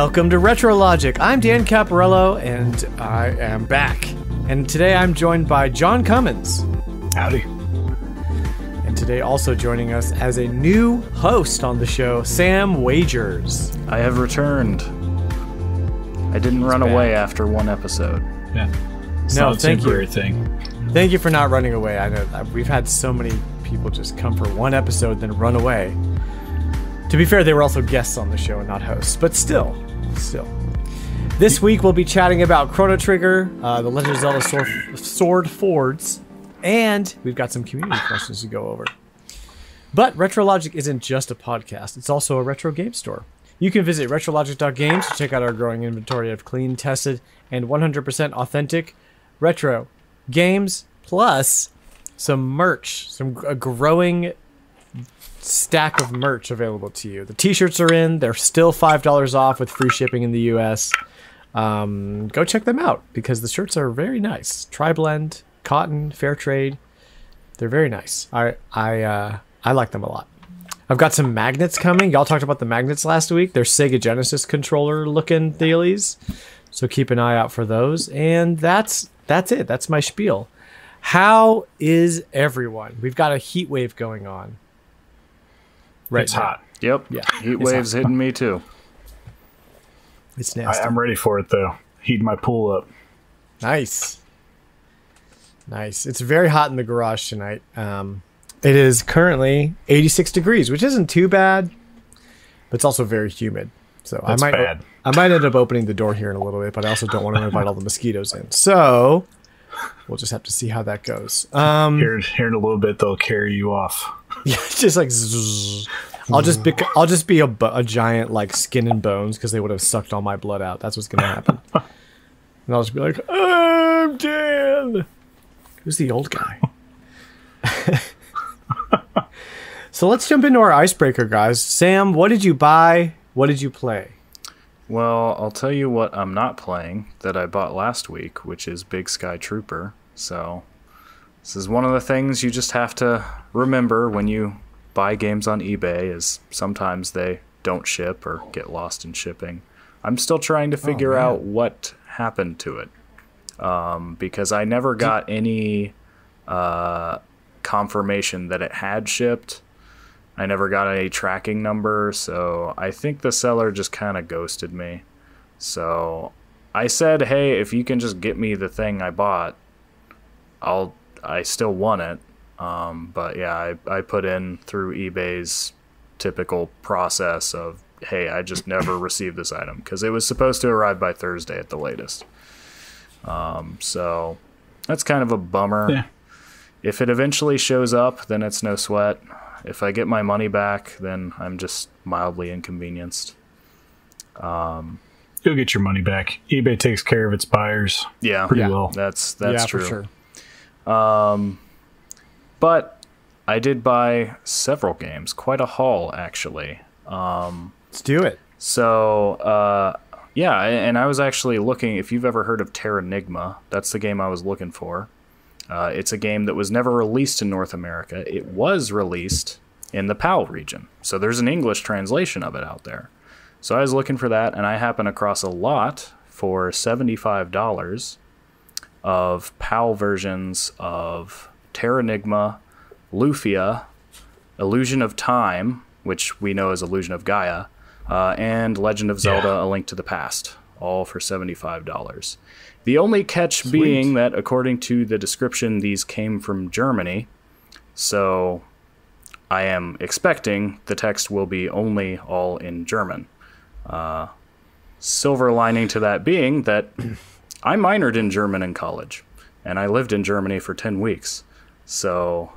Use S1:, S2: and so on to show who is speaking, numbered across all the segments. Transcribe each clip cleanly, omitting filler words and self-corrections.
S1: Welcome to RetroLogic. I'm Dan Caparello, and I am back. And today I'm joined by John Cummins.
S2: Howdy.
S1: And today also joining us as a new host on the show, Sam Wagers.
S3: I have returned. I didn't run away after one episode.
S2: Yeah. It's
S1: No,
S2: not a
S1: thank
S2: temporary
S1: you.
S2: thing.
S1: Thank you for not running away. I know we've had so many people just come for one episode, then run away. To be fair, they were also guests on the show and not hosts, but still. This week we'll be chatting about Chrono Trigger, The Legend of Zelda Sword Fords, and we've got some community questions to go over. But RetroLogic isn't just a podcast, it's also a retro game store. You can visit retrologic.games to check out our growing inventory of clean, tested, and 100% authentic retro games, plus some merch, a growing stack of merch available to you. The t-shirts are in. They're still $5 off with free shipping in the US. Go check them out because the shirts are very nice. Tri-blend, cotton, fair trade. They're very nice. I like them a lot. I've got some magnets coming. Y'all talked about the magnets last week. They're Sega Genesis controller looking dealies. So keep an eye out for those. And that's it. That's my spiel. How is everyone? We've got a heat wave going on. Right
S2: It's
S1: now.
S2: hot.
S3: Yep.
S1: Yeah,
S3: Heat
S1: it's
S3: waves
S1: hot.
S3: hitting me too.
S1: It's nasty.
S2: I'm ready for it, though. Heat my pool up.
S1: Nice. It's very hot in the garage tonight. It is currently 86 degrees, which isn't too bad, but it's also very humid. So
S2: That's
S1: I
S2: bad.
S1: might end up opening the door here in a little bit, but I also don't want to invite all the mosquitoes in. So we'll just have to see how that goes.
S2: Here in a little bit, they'll carry you off.
S1: Yeah, just like zzz. I'll just be a giant like skin and bones because they would have sucked all my blood out. That's what's gonna happen. And I'll just be like, I'm Dan. Who's the old guy? So let's jump into our icebreaker, guys. Sam, what did you buy? What did you play?
S3: Well, I'll tell you what I'm not playing that I bought last week, which is Big Sky Trooper. So this is one of the things you just have to remember when you buy games on eBay is sometimes they don't ship or get lost in shipping. I'm still trying to figure out what happened to it because I never got any confirmation that it had shipped. I never got any tracking number, so I think the seller just kind of ghosted me. So I said, hey, if you can just get me the thing I bought, I still want it. But yeah, I put in through eBay's typical process of, hey, I just never received this item because it was supposed to arrive by Thursday at the latest. So that's kind of a bummer.
S2: Yeah.
S3: If it eventually shows up, then it's no sweat. If I get my money back, then I'm just mildly inconvenienced.
S2: You'll get your money back. eBay takes care of its buyers pretty well.
S3: That's
S1: yeah,
S3: true.
S1: for sure.
S3: But I did buy several games, quite a haul actually.
S1: Let's do it.
S3: So yeah, and I was actually looking. If you've ever heard of Terranigma, that's the game I was looking for. It's a game that was never released in North America. It was released in the PAL region. So there's an English translation of it out there. So I was looking for that, and I happened across a lot for $75 of PAL versions of Terranigma, Lufia, Illusion of Time, which we know as Illusion of Gaia, and Legend of Zelda: A Link to the Past, all for $75. The only catch being that, according to the description, these came from Germany. So I am expecting the text will be only all in German. Silver lining to that being that I minored in German in college, and I lived in Germany for 10 weeks. So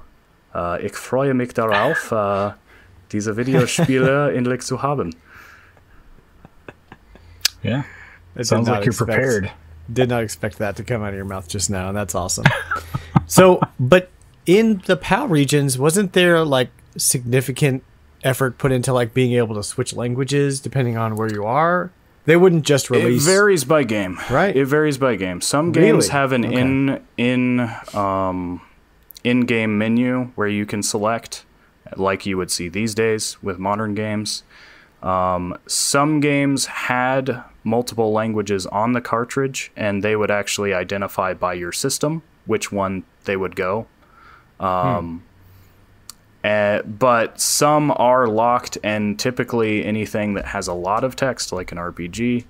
S3: ich freue mich darauf, diese Videospiele endlich zu haben.
S2: Yeah. Sounds like you're prepared.
S1: Did not expect that to come out of your mouth just now, and that's awesome. So, but in the PAL regions, wasn't there like significant effort put into like being able to switch languages depending on where you are? They wouldn't just release.
S3: It varies by game,
S1: right?
S3: It varies by game. Some games have an in-game menu where you can select, like you would see these days with modern games. Some games had multiple languages on the cartridge, and they would actually identify by your system which one they would go. But some are locked, and typically anything that has a lot of text, like an RPG,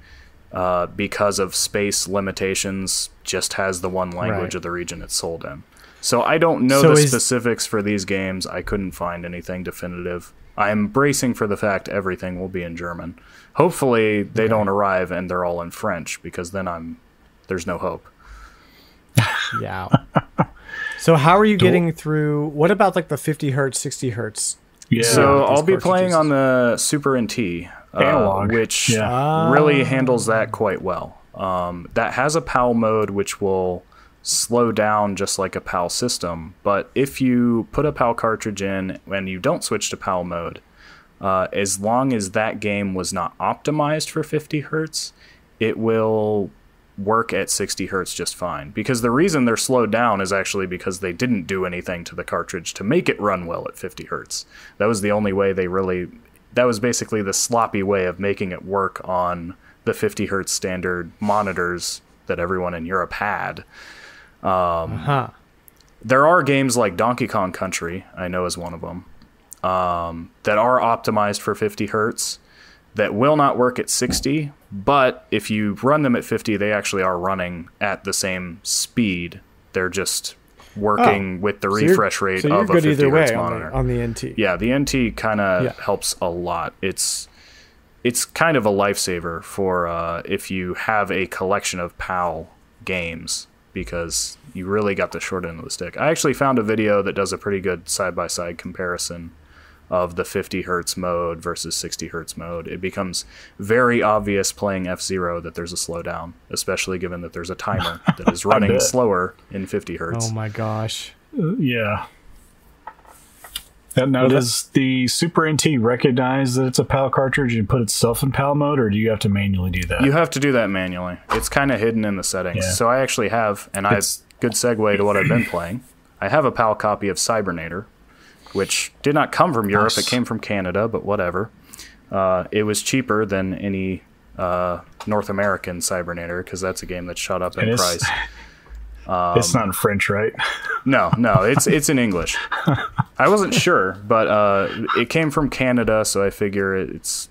S3: because of space limitations, just has the one language of the region it's sold in. So I don't know the specifics for these games. I couldn't find anything definitive. I'm bracing for the fact everything will be in German. Hopefully they don't arrive and they're all in French, because then there's no hope.
S1: Yeah. So how are you getting through? What about like the 50 hertz, 60 hertz?
S2: Yeah.
S3: So I'll be playing on the Super NT, which really handles that quite well. That has a PAL mode which will slow down just like a PAL system, but if you put a PAL cartridge in and you don't switch to PAL mode, as long as that game was not optimized for 50 hertz, it will work at 60 hertz just fine. Because the reason they're slowed down is actually because they didn't do anything to the cartridge to make it run well at 50 hertz. That was the only way that was basically the sloppy way of making it work on the 50 hertz standard monitors that everyone in Europe had. There are games like Donkey Kong Country, I know is one of them, that are optimized for 50 hertz that will not work at 60, but if you run them at 50, they actually are running at the same speed. They're just working with the refresh rate of a 50 hertz monitor.
S1: On the NT.
S3: Yeah, the NT kind of helps a lot. It's kind of a lifesaver for if you have a collection of PAL games, because you really got the short end of the stick. I actually found a video that does a pretty good side-by-side comparison of the 50 hertz mode versus 60 hertz mode. It becomes very obvious playing F-Zero that there's a slowdown, especially given that there's a timer that is running slower in 50 hertz.
S1: Oh my gosh.
S2: Yeah. Now, does the Super NT recognize that it's a PAL cartridge and put itself in PAL mode, or do you have to manually do that?
S3: You have to do that manually. It's kind of hidden in the settings. Yeah. So I actually have, and good segue to what I've been playing. I have a PAL copy of Cybernator, which did not come from Europe. It came from Canada, but whatever. It was cheaper than any North American Cybernator, because that's a game that shot up in price.
S2: It's not in French, right?
S3: No, it's in English. I wasn't sure, but it came from Canada, so I figure it's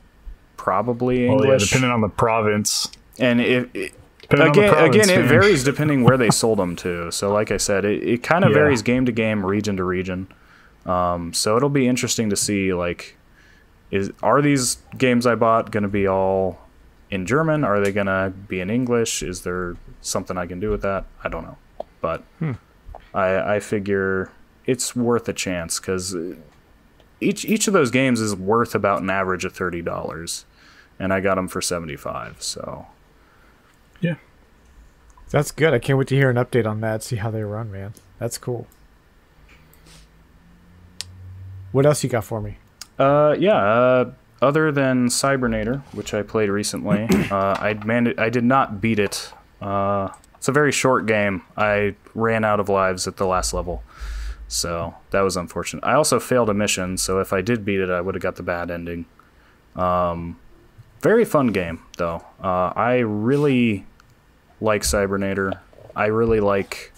S3: probably English.
S2: Well, yeah, depending on the province.
S3: And it varies depending where they sold them to. So like I said, it kind of varies game to game, region to region. So it'll be interesting to see, like, are these games I bought going to be all in German? Are they going to be in English? Is there something I can do with that? I don't know. But I figure it's worth a chance, because each of those games is worth about an average of $30, and I got them for $75. So
S2: yeah,
S1: that's good. I can't wait to hear an update on that. See how they run, man. That's cool. What else you got for me?
S3: Other than Cybernator, which I played recently, I did not beat it. It's a very short game. I ran out of lives at the last level, so that was unfortunate. I also failed a mission, so if I did beat it, I would have got the bad ending. Very fun game, though. I really like Cybernator. I really like,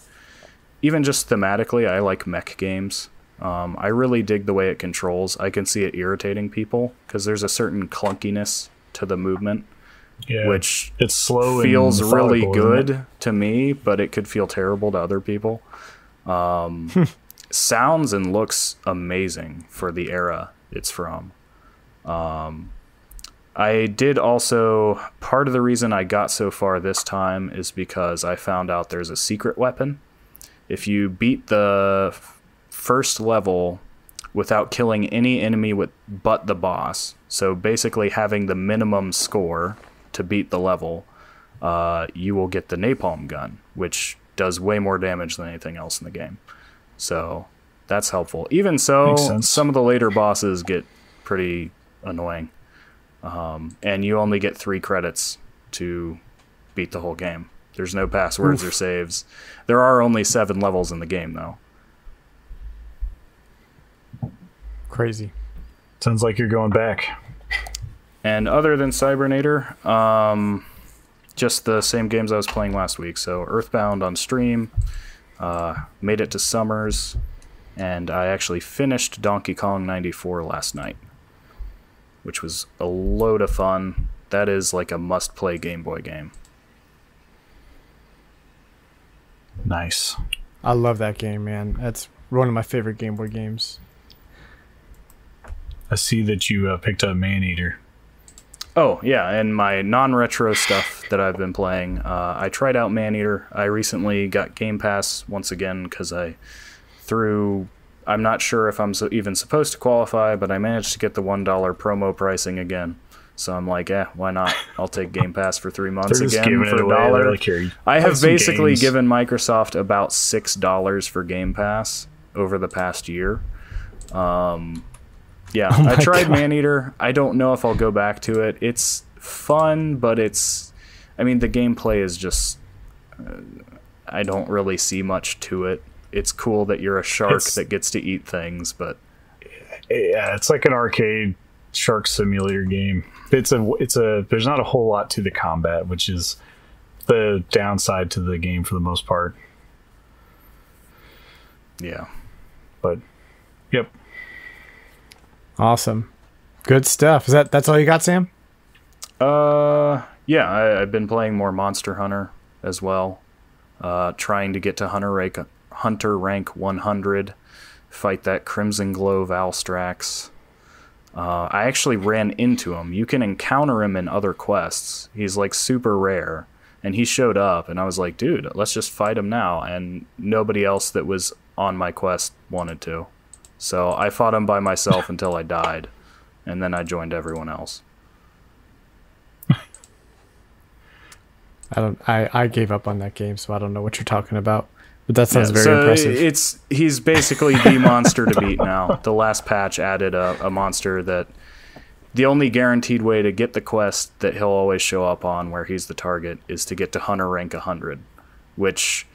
S3: even just thematically, I like mech games. I really dig the way it controls. I can see it irritating people, because there's a certain clunkiness to the movement, which
S2: it's slow,
S3: feels really good to me, but it could feel terrible to other people. Sounds and looks amazing for the era it's from. I did also, part of the reason I got so far this time is because I found out there's a secret weapon. If you beat the first level without killing any enemy but the boss, so basically having the minimum score to beat the level, you will get the napalm gun, which does way more damage than anything else in the game. So that's helpful. Even so, some of the later bosses get pretty annoying, and you only get 3 credits to beat the whole game. There's no passwords or saves. There are only 7 levels in the game, though.
S1: Crazy.
S2: Sounds like you're going back.
S3: And other than Cybernator, just the same games I was playing last week. So EarthBound on stream, made it to Summers, and I actually finished Donkey Kong 94 last night, which was a load of fun. That is like a must-play Game Boy game.
S2: Nice.
S1: I love that game, man. That's one of my favorite Game Boy games.
S2: I see that you picked up Maneater.
S3: Oh, yeah, and my non-retro stuff that I've been playing. I tried out Maneater. I recently got Game Pass once again because I'm not sure if I'm even supposed to qualify, but I managed to get the $1 promo pricing again. So I'm like, why not? I'll take Game Pass for 3 months again for $1.
S2: Like,
S3: I have basically given Microsoft about $6 for Game Pass over the past year. Yeah, I tried Maneater. I don't know if I'll go back to it. It's fun, but the gameplay is just, I don't really see much to it. It's cool that you're a shark that gets to eat things, but
S2: yeah, it's like an arcade shark simulator game. There's not a whole lot to the combat, which is the downside to the game for the most part.
S3: Yeah.
S2: But yep.
S1: Awesome. Good stuff. That's all you got, Sam?
S3: Yeah, I've been playing more Monster Hunter as well. Trying to get to Hunter rank 100, fight that Crimson Glow Valstrax. I actually ran into him. You can encounter him in other quests. He's like super rare, and he showed up, and I was like, dude, let's just fight him now. And nobody else that was on my quest wanted to. So I fought him by myself until I died, and then I joined everyone else.
S1: I gave up on that game, so I don't know what you're talking about. But that sounds very impressive.
S3: He's basically the monster to beat now. The last patch added a monster that the only guaranteed way to get the quest that he'll always show up on where he's the target is to get to Hunter rank 100, which,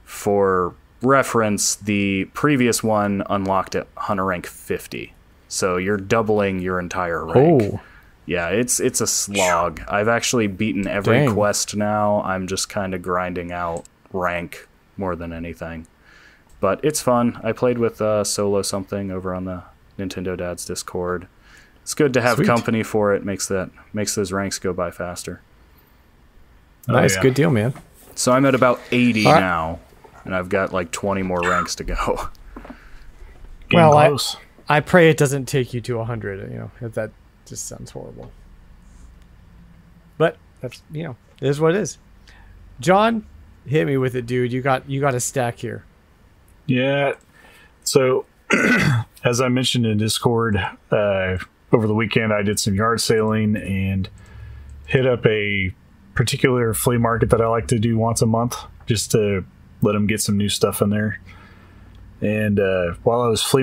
S3: for reference, the previous one unlocked at Hunter rank 50. So you're doubling your entire rank.
S1: Oh.
S3: Yeah, it's a slog. I've actually beaten every quest now. I'm just kind of grinding out rank more than anything. But it's fun. I played with Solo something over on the Nintendo Dad's Discord. It's good to have company for it. Makes those ranks go by faster.
S1: Nice, good deal, man.
S3: So I'm at about 80 now, and I've got like 20 more ranks to go.
S1: Well, I pray it doesn't take you to 100. That just sounds horrible. But that's it is what it is. John, hit me with it, dude. You got a stack here.
S2: Yeah. So, as I mentioned in Discord, over the weekend I did some yard sailing and hit up a particular flea market that I like to do once a month, just to let them get some new stuff in there. And while I was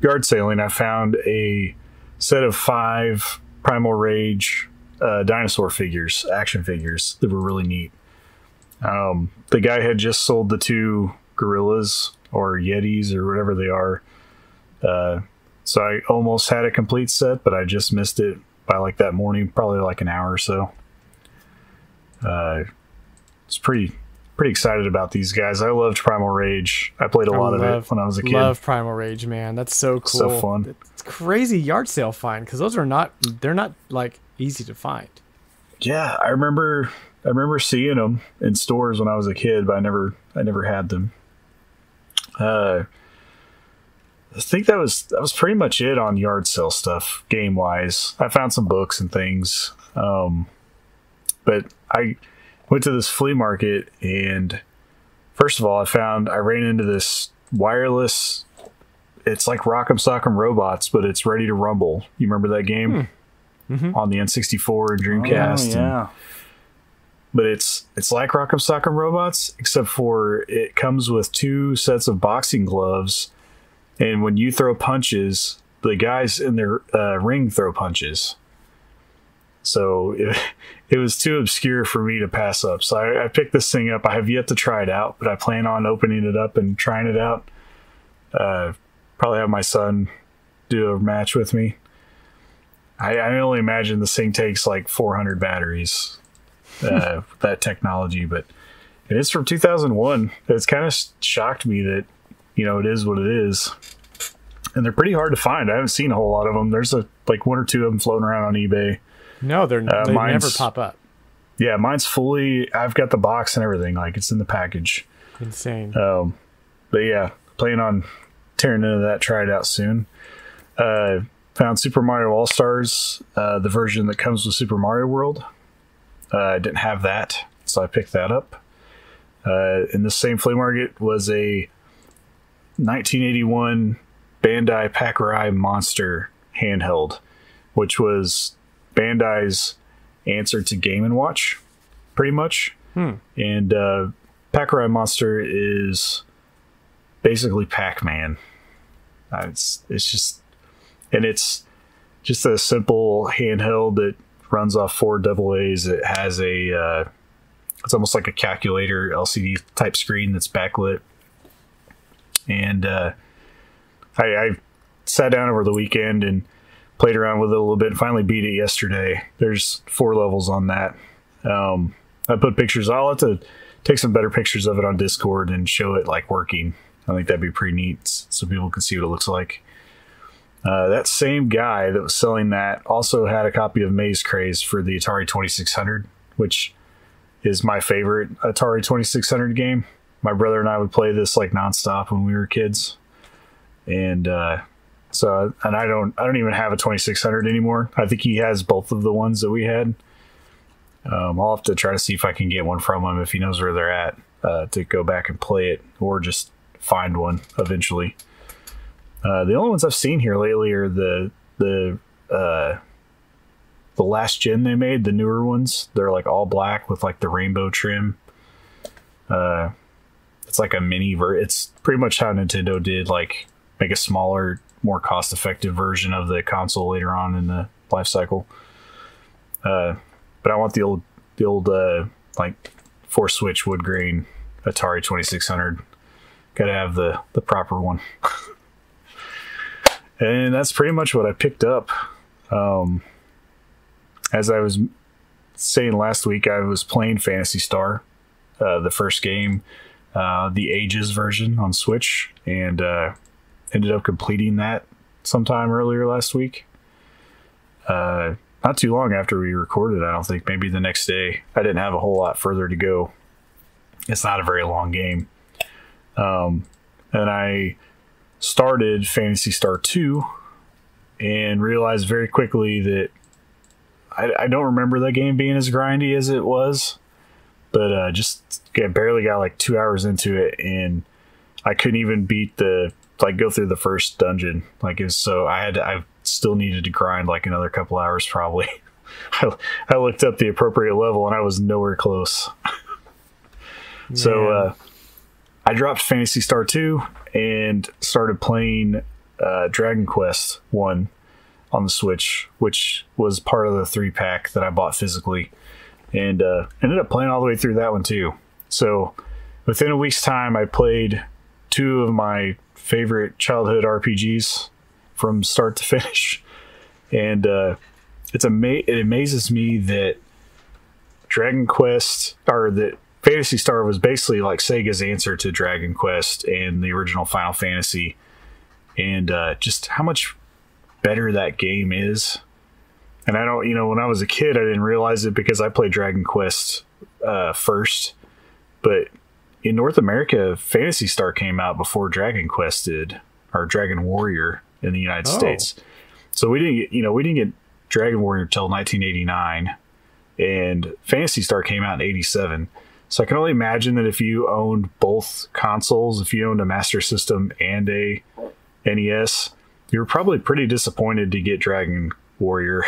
S2: yard sailing, I found a set of 5 Primal Rage dinosaur figures, action figures that were really neat. The guy had just sold the 2 gorillas or yetis or whatever they are. So I almost had a complete set, but I just missed it by like that morning, probably like an hour or so. It's pretty excited about these guys. I loved Primal Rage. I played a lot of it when I was a kid.
S1: Love Primal Rage, man. That's so cool.
S2: So fun.
S1: It's crazy yard sale find, because they're not like easy to find.
S2: Yeah, I remember seeing them in stores when I was a kid, but I never had them. I think that was pretty much it on yard sale stuff, game wise. I found some books and things, but I went to this flea market, and first of all, I ran into this wireless. It's like Rock'em Sock'em Robots, but it's Ready to Rumble. You remember that game? Mm-hmm. On the N64 and Dreamcast?
S3: Oh, yeah.
S2: But it's like Rock'em Sock'em Robots, except for it comes with 2 sets of boxing gloves, and when you throw punches, the guys in their ring throw punches. So it was too obscure for me to pass up. So I picked this thing up. I have yet to try it out, but I plan on opening it up and trying it out. Probably have my son do a match with me. I only imagine this thing takes like 400 batteries, that technology, but it is from 2001. It's kind of shocked me that, it is what it is. And they're pretty hard to find. I haven't seen a whole lot of them. There's like one or two of them floating around on eBay.
S1: No, they never pop up.
S2: Yeah, mine's fully, I've got the box and everything. Like, it's in the package.
S1: Insane.
S2: But yeah, planning on tearing into that, try it out soon. Found Super Mario All-Stars, the version that comes with Super Mario World. I didn't have that, so I picked that up. In the same flea market was a 1981 Bandai Packri Monster handheld, which was Bandai's answer to Game & Watch, pretty much. And Packri Monster is basically Pac-Man. It's just a simple handheld that runs off 4 AA's. It has it's almost like a calculator LCD type screen that's backlit. And I sat down over the weekend and played around with it a little bit and finally beat it yesterday. There's 4 levels on that. I put pictures. I'll have to take some better pictures of it on Discord and show it like working. I think that'd be pretty neat so people can see what it looks like. That same guy that was selling that also had a copy of Maze Craze for the Atari 2600, which is my favorite Atari 2600 game. My brother and I would play this like nonstop when we were kids. And I don't even have a 2600 anymore. I think he has both of the ones that we had. I'll have to try to see if I can get one from him if he knows where they're at, to go back and play it, or just find one eventually. The only ones I've seen here lately are the last gen they made, the newer ones. They're like all black with like the rainbow trim. It's like a it's pretty much how Nintendo did, like make a smaller, more cost-effective version of the console later on in the life cycle. But I want the old like 4-switch wood grain Atari 2600. Gotta have the proper one. And that's pretty much what I picked up. As I was saying last week, I was playing Phantasy Star, the first game, the Ages version on Switch, and ended up completing that sometime earlier last week. Not too long after we recorded, I don't think. Maybe the next day. I didn't have a whole lot further to go. It's not a very long game. And I started Phantasy Star 2 and realized very quickly that I don't remember that game being as grindy as it was, but barely got like 2 hours into it, and I couldn't even go through the first dungeon. Like, it was I still needed to grind like another couple hours probably. I looked up the appropriate level and I was nowhere close. So I dropped Phantasy Star 2 and started playing Dragon Quest 1 on the Switch, which was part of the 3-pack that I bought physically, and ended up playing all the way through that one too. So within a week's time, I played 2 of my favorite childhood RPGs from start to finish. And it amazes me that Dragon Quest, or that Phantasy Star, was basically like Sega's answer to Dragon Quest and the original Final Fantasy, and just how much better that game is. And I don't, when I was a kid, I didn't realize it because I played Dragon Quest first, but in North America, Phantasy Star came out before Dragon Quest did, or Dragon Warrior in the United States. So we didn't get Dragon Warrior until 1989, and Phantasy Star came out in 87. So I can only imagine that if you owned both consoles, if you owned a Master System and a NES, you were probably pretty disappointed to get Dragon Warrior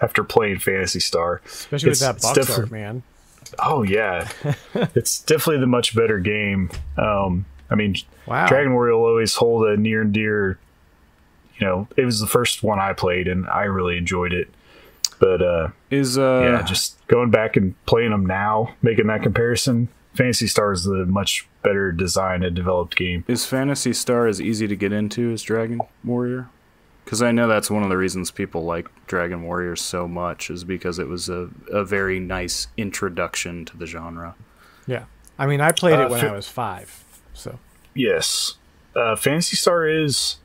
S2: after playing Phantasy Star.
S1: Especially with that box art, man.
S2: Oh, yeah. It's definitely the much better game. Wow. Dragon Warrior will always hold a near and dear. It was the first one I played, and I really enjoyed it. But just going back and playing them now, making that comparison, Phantasy Star is the much better designed and developed game.
S3: Is Phantasy Star as easy to get into as Dragon Warrior? Because I know that's one of the reasons people like Dragon Warriors so much, is because it was a very nice introduction to the genre.
S1: Yeah. I mean, I played it when I was 5, so.
S2: Yes. Phantasy Star is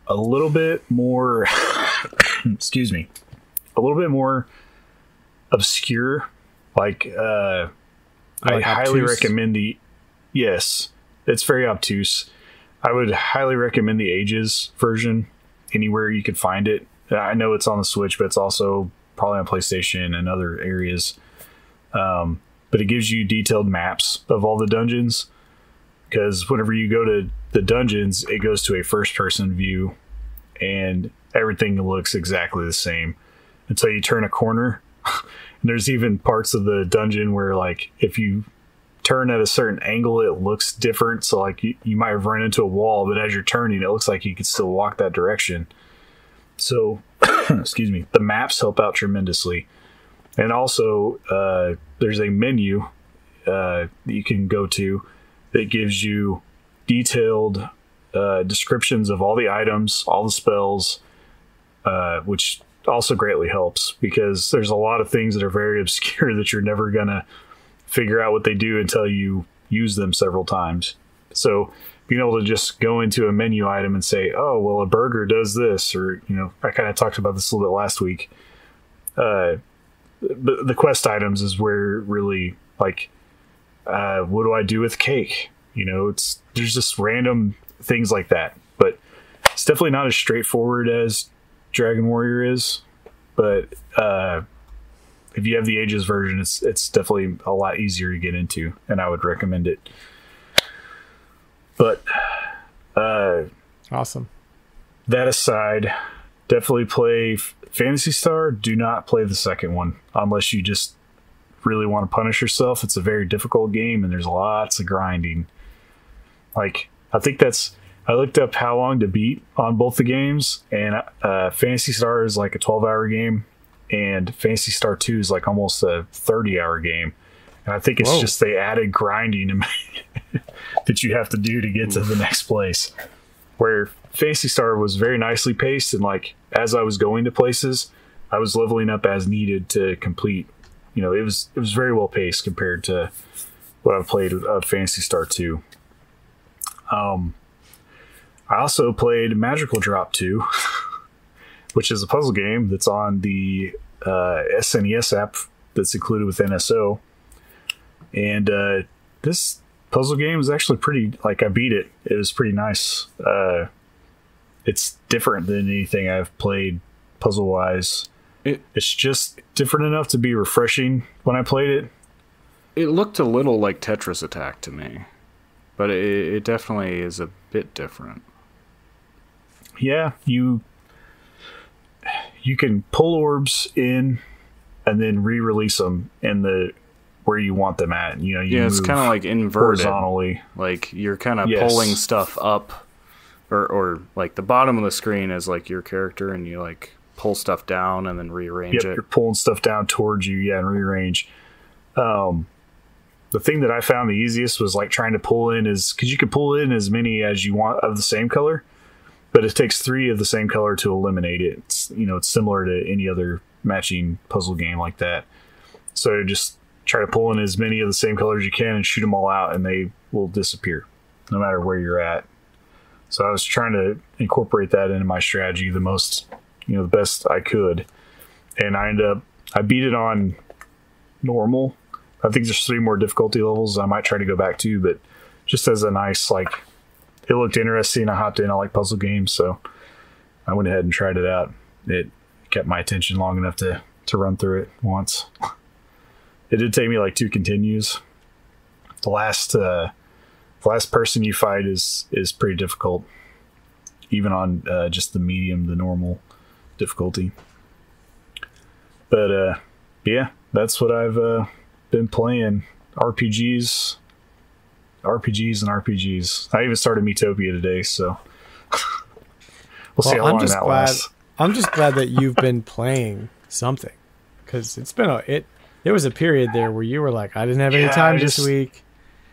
S2: a little bit more, excuse me, a little bit more obscure. Like, I highly recommend yes, it's very obtuse. I would highly recommend the Ages version anywhere you could find it. I know it's on the Switch, but it's also probably on PlayStation and other areas. But it gives you detailed maps of all the dungeons, because whenever you go to the dungeons, it goes to a first-person view, and everything looks exactly the same until you turn a corner. And there's even parts of the dungeon where, like, if you turn at a certain angle, it looks different. So, like, you might have run into a wall, but as you're turning, it looks like you could still walk that direction. So, excuse me, the maps help out tremendously. And also, there's a menu that you can go to that gives you detailed descriptions of all the items, all the spells, which also greatly helps, because there's a lot of things that are very obscure that you're never going to figure out what they do until you use them several times. So being able to just go into a menu item and say, oh, well, a burger does this, or, you know, I kind of talked about this a little bit last week. The quest items is where really, like, what do I do with cake? You know, there's just random things like that, but it's definitely not as straightforward as Dragon Warrior is. But if you have the Ages version, it's definitely a lot easier to get into, and I would recommend it. But
S1: awesome.
S2: That aside, definitely play Phantasy Star. Do not play the second one unless you just really want to punish yourself. It's a very difficult game, and there's lots of grinding. Like, I looked up how long to beat on both the games, and Phantasy Star is like a 12-hour game, and Phantasy Star 2 is like almost a 30-hour game. And I think it's just they added grinding that you have to do to get to the next place. Where Phantasy Star was very nicely paced, and like as I was going to places, I was leveling up as needed to complete. You know, it was very well paced compared to what I've played of Phantasy Star 2. I also played Magical Drop 2, which is a puzzle game that's on the SNES app that's included with NSO. And this puzzle game is actually pretty, like, I beat it. It was pretty nice. It's different than anything I've played puzzle-wise. It's just different enough to be refreshing when I played it.
S3: It looked a little like Tetris Attack to me, but it definitely is a bit different.
S2: Yeah, you can pull orbs in and then re-release them in where you want them at. You know,
S3: it's kind of like inverted.
S2: Horizontally.
S3: Like you're kind of pulling stuff up, or like the bottom of the screen is like your character, and you like pull stuff down and then rearrange it.
S2: You're pulling stuff down towards you, and rearrange. The thing that I found the easiest was like trying to pull in because you can pull in as many as you want of the same color, but it takes 3 of the same color to eliminate it. It's similar to any other matching puzzle game like that. So just try to pull in as many of the same colors you can and shoot them all out, and they will disappear no matter where you're at. So I was trying to incorporate that into my strategy the best I could. And I beat it on normal. I think there's 3 more difficulty levels I might try to go back to, but just as a nice, like, it looked interesting. I hopped in. I like puzzle games, so I went ahead and tried it out. It kept my attention long enough to run through it once. It did take me like 2 continues. The last person you fight is pretty difficult, even on just the normal difficulty. But yeah, that's what I've been playing. RPGs. I even started Metopia today, so we'll see how long that lasts.
S1: I'm just glad that you've been playing something, because it's been there was a period there where you were like, I didn't have any time this week.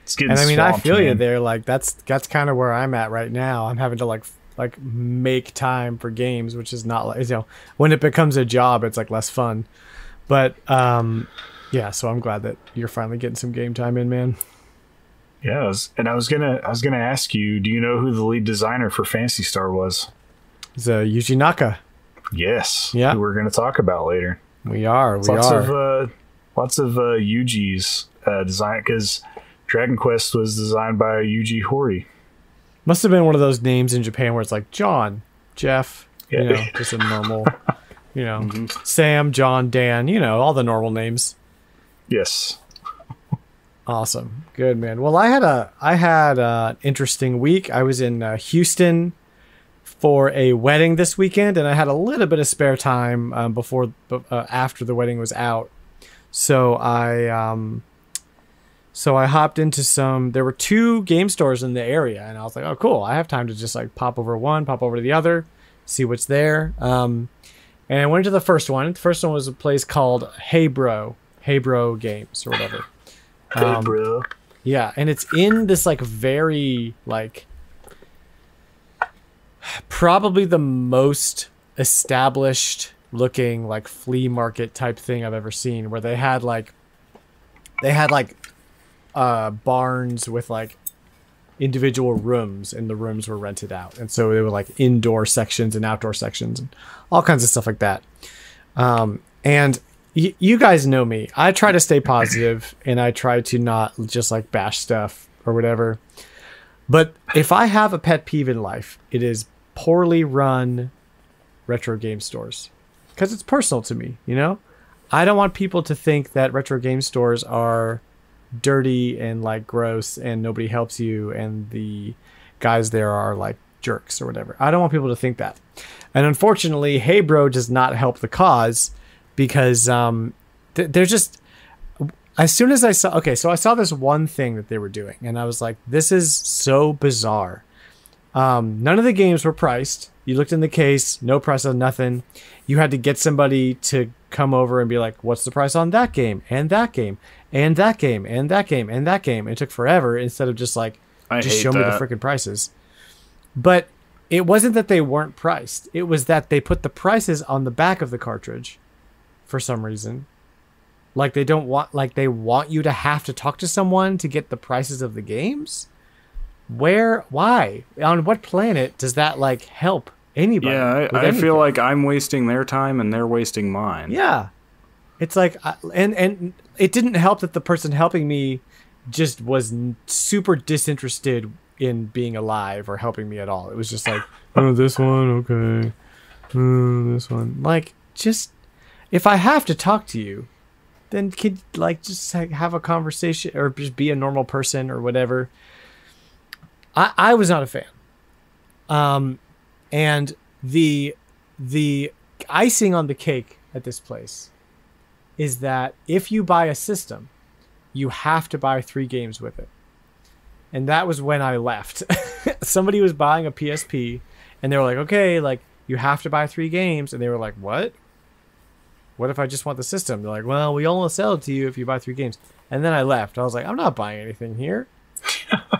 S2: It's getting
S1: and I mean, I feel
S2: man.
S1: you there. Like that's kind of where I'm at right now. I'm having to like like make time for games, which is not like, you know, when it becomes a job, it's like less fun. But yeah, so I'm glad that you're finally getting some game time in, man.
S2: Yeah, I was gonna ask you, do you know who the lead designer for Phantasy Star was?
S1: It's Yuji Naka.
S2: Yes.
S1: Yeah.
S2: Who we're gonna talk about later.
S1: We are.
S2: Lots of Yuji's design, because Dragon Quest was designed by Yuji Horii.
S1: Must have been one of those names in Japan where it's like John, Jeff,
S2: Yeah.
S1: you know, just a normal, you know, Sam, John, Dan, you know, all the normal names.
S2: Yes.
S1: Awesome. Good, man. Well, I had an interesting week. I was in Houston for a wedding this weekend, and I had a little bit of spare time after the wedding was out. So I hopped into there were 2 game stores in the area, and I was like, oh, cool. I have time to just like pop over one, pop over to the other, see what's there. And I went to the first one. The first one was a place called Hey Bro Games or whatever.
S2: Hey, bro.
S1: Yeah, and it's in this like very like probably the most established looking like flea market type thing I've ever seen, where they had like barns with like individual rooms, and the rooms were rented out, and so they were like indoor sections and outdoor sections and all kinds of stuff like that. And you guys know me. I try to stay positive, and I try to not just like bash stuff or whatever. But if I have a pet peeve in life, it is poorly run retro game stores, because it's personal to me. You know, I don't want people to think that retro game stores are dirty and like gross and nobody helps you and the guys there are like jerks or whatever. I don't want people to think that. And unfortunately, Hey Bro does not help the cause, because they're just, as soon as I saw this one thing that they were doing, and I was like, this is so bizarre. None of the games were priced. You looked in the case, no price on nothing. You had to get somebody to come over and be like, what's the price on that game and that game and that game and that game and that game? It took forever, instead of just like, just show me the freaking prices. But it wasn't that they weren't priced. It was that they put the prices on the back of the cartridge for some reason. Like they want you to have to talk to someone to get the prices of the games. Why? On what planet does that like help anybody?
S3: Yeah, I feel like I'm wasting their time and they're wasting mine.
S1: Yeah. It's like, and it didn't help that the person helping me just was super disinterested in being alive or helping me at all. It was just like, oh, this one, okay. Oh, this one. Like, just, if I have to talk to you, then could like just like have a conversation or just be a normal person or whatever. I was not a fan. And the icing on the cake at this place is that if you buy a system, you have to buy 3 games with it. And that was when I left. Somebody was buying a PSP, and they were like, okay, like you have to buy 3 games. And they were like, what? What if I just want the system? They're like, well, we only sell it to you if you buy 3 games. And then I left. I was like, I'm not buying anything here.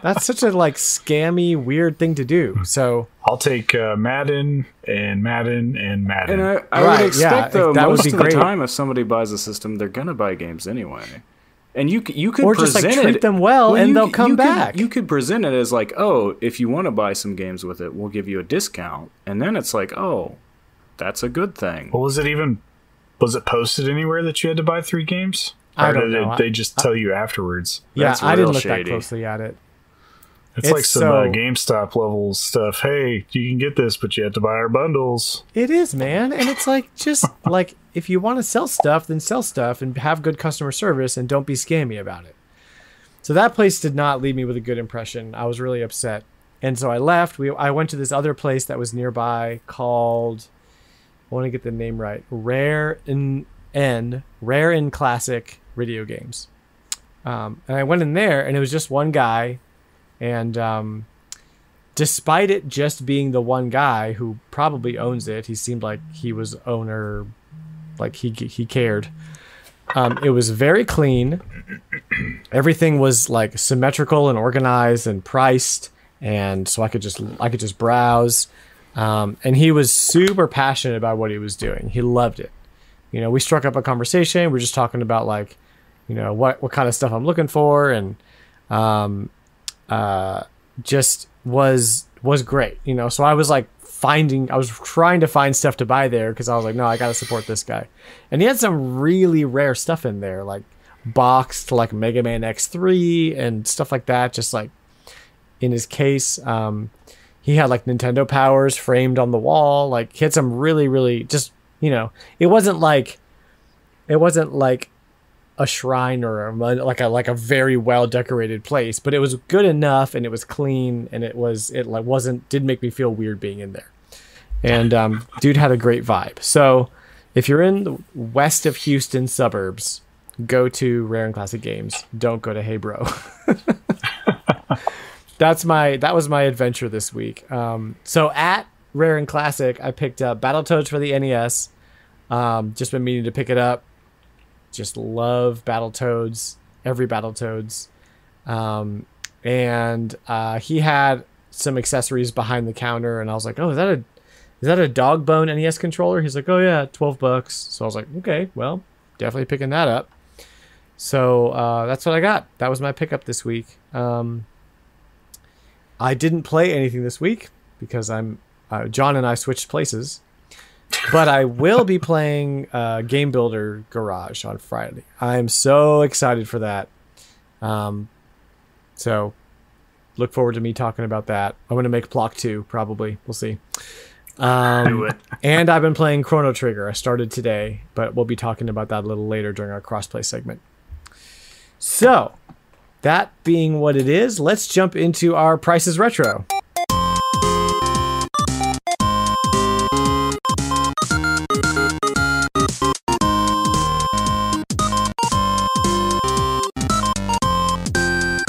S1: That's such a like scammy, weird thing to do. So
S2: I'll take Madden and Madden and Madden.
S3: And I would expect though, most of the time, if somebody buys a system, they're gonna buy games anyway. And you could
S1: or
S3: present
S1: just like treat them well, and they'll come back.
S3: You could present it as like, oh, if you want to buy some games with it, we'll give you a discount. And then it's like, oh, that's a good thing.
S2: Well, was it posted anywhere that you had to buy 3 games?
S1: I don't know.
S2: They just tell you afterwards.
S1: Yeah, I didn't look that closely at it.
S2: It's like some GameStop level stuff. Hey, you can get this, but you have to buy our bundles.
S1: It is, man. And it's like, just like, if you want to sell stuff, then sell stuff and have good customer service and don't be scammy about it. So that place did not leave me with a good impression. I was really upset. And so I left. I went to this other place that was nearby called, I want to get the name right, Rare in Classic Video Games. And I went in there, and it was just one guy. And despite it just being the one guy who probably owns it, he seemed like he was owner, like he cared. It was very clean. Everything was like symmetrical and organized and priced. and so I could just browse. And he was super passionate about what he was doing. He loved it. You know, we struck up a conversation. We're just talking about like, you know, what kind of stuff I'm looking for, and just was great. You know, so I was like I was trying to find stuff to buy there because I was like, no, I got to support this guy. And he had some really rare stuff in there, like boxed to like Mega Man X3 and stuff like that. Just like in his case, he had like Nintendo powers framed on the wall. Like he had some really, really just, you know, it wasn't like a shrine or like a very well decorated place, but it was good enough and it was clean and didn't make me feel weird being in there. And dude had a great vibe. So if you're in the west of Houston suburbs, go to Rare and Classic Games. Don't go to Hey Bro. That was my adventure this week. So at Rare and Classic, I picked up Battletoads for the NES. Just been meaning to pick it up. Just love Battletoads, every Battletoads. And he had some accessories behind the counter, and I was like, oh, is that a Dogbone NES controller? He's like, oh yeah, $12. So I was like, okay, well, definitely picking that up. So that's what I got. That was my pickup this week. I didn't play anything this week because John and I switched places. But I will be playing Game Builder Garage on Friday. I'm so excited for that. So look forward to me talking about that. I'm going to make Plock 2, probably. We'll see. Do it. And I've been playing Chrono Trigger. I started today, but we'll be talking about that a little later during our crossplay segment. So, that being what it is, let's jump into our Prices Retro.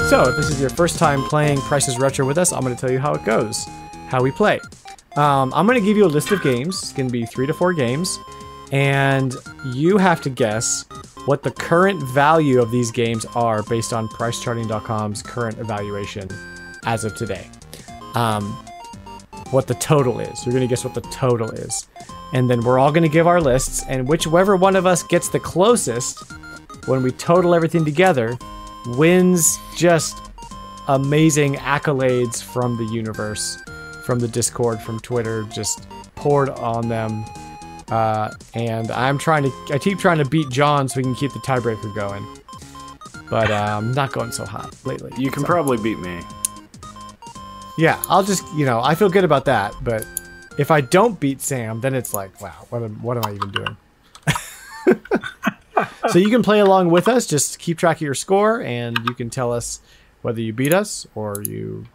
S1: So, if this is your first time playing Prices Retro with us, I'm going to tell you how it goes, how we play. I'm going to give you a list of games. It's going to be 3 to 4 games, and you have to guess what the current value of these games are based on PriceCharting.com's current evaluation as of today. What the total is. You're going to guess what the total is. And then we're all going to give our lists, and whichever one of us gets the closest when we total everything together wins just amazing accolades from the universe, from the Discord, from Twitter, just poured on them. And I keep trying to beat John so we can keep the tiebreaker going. But I'm not going so hot lately.
S3: You can probably beat me.
S1: Yeah, I'll just, I feel good about that. But if I don't beat Sam, then it's like, wow, what am I even doing? So you can play along with us. Just keep track of your score, and you can tell us whether you beat us or you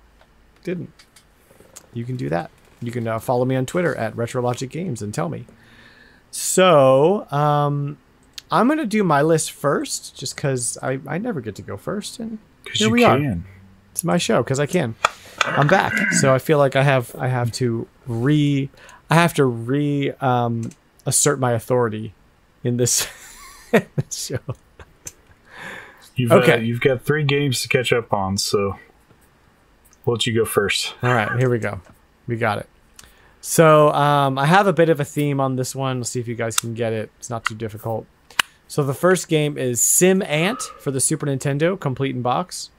S1: didn't. You can do that. You can follow me on Twitter at RetroLogic Games and tell me. So, I'm going to do my list first, just because I never get to go first. And here we are. It's my show, because I can. I'm back. So I feel like I have to assert my authority in this, show.
S2: You've got 3 games to catch up on, so we'll let you go first.
S1: All right, here we go. We got it. So I have a bit of a theme on this one. Let's see if you guys can get it. It's not too difficult. So the first game is Sim Ant for the Super Nintendo, complete in box.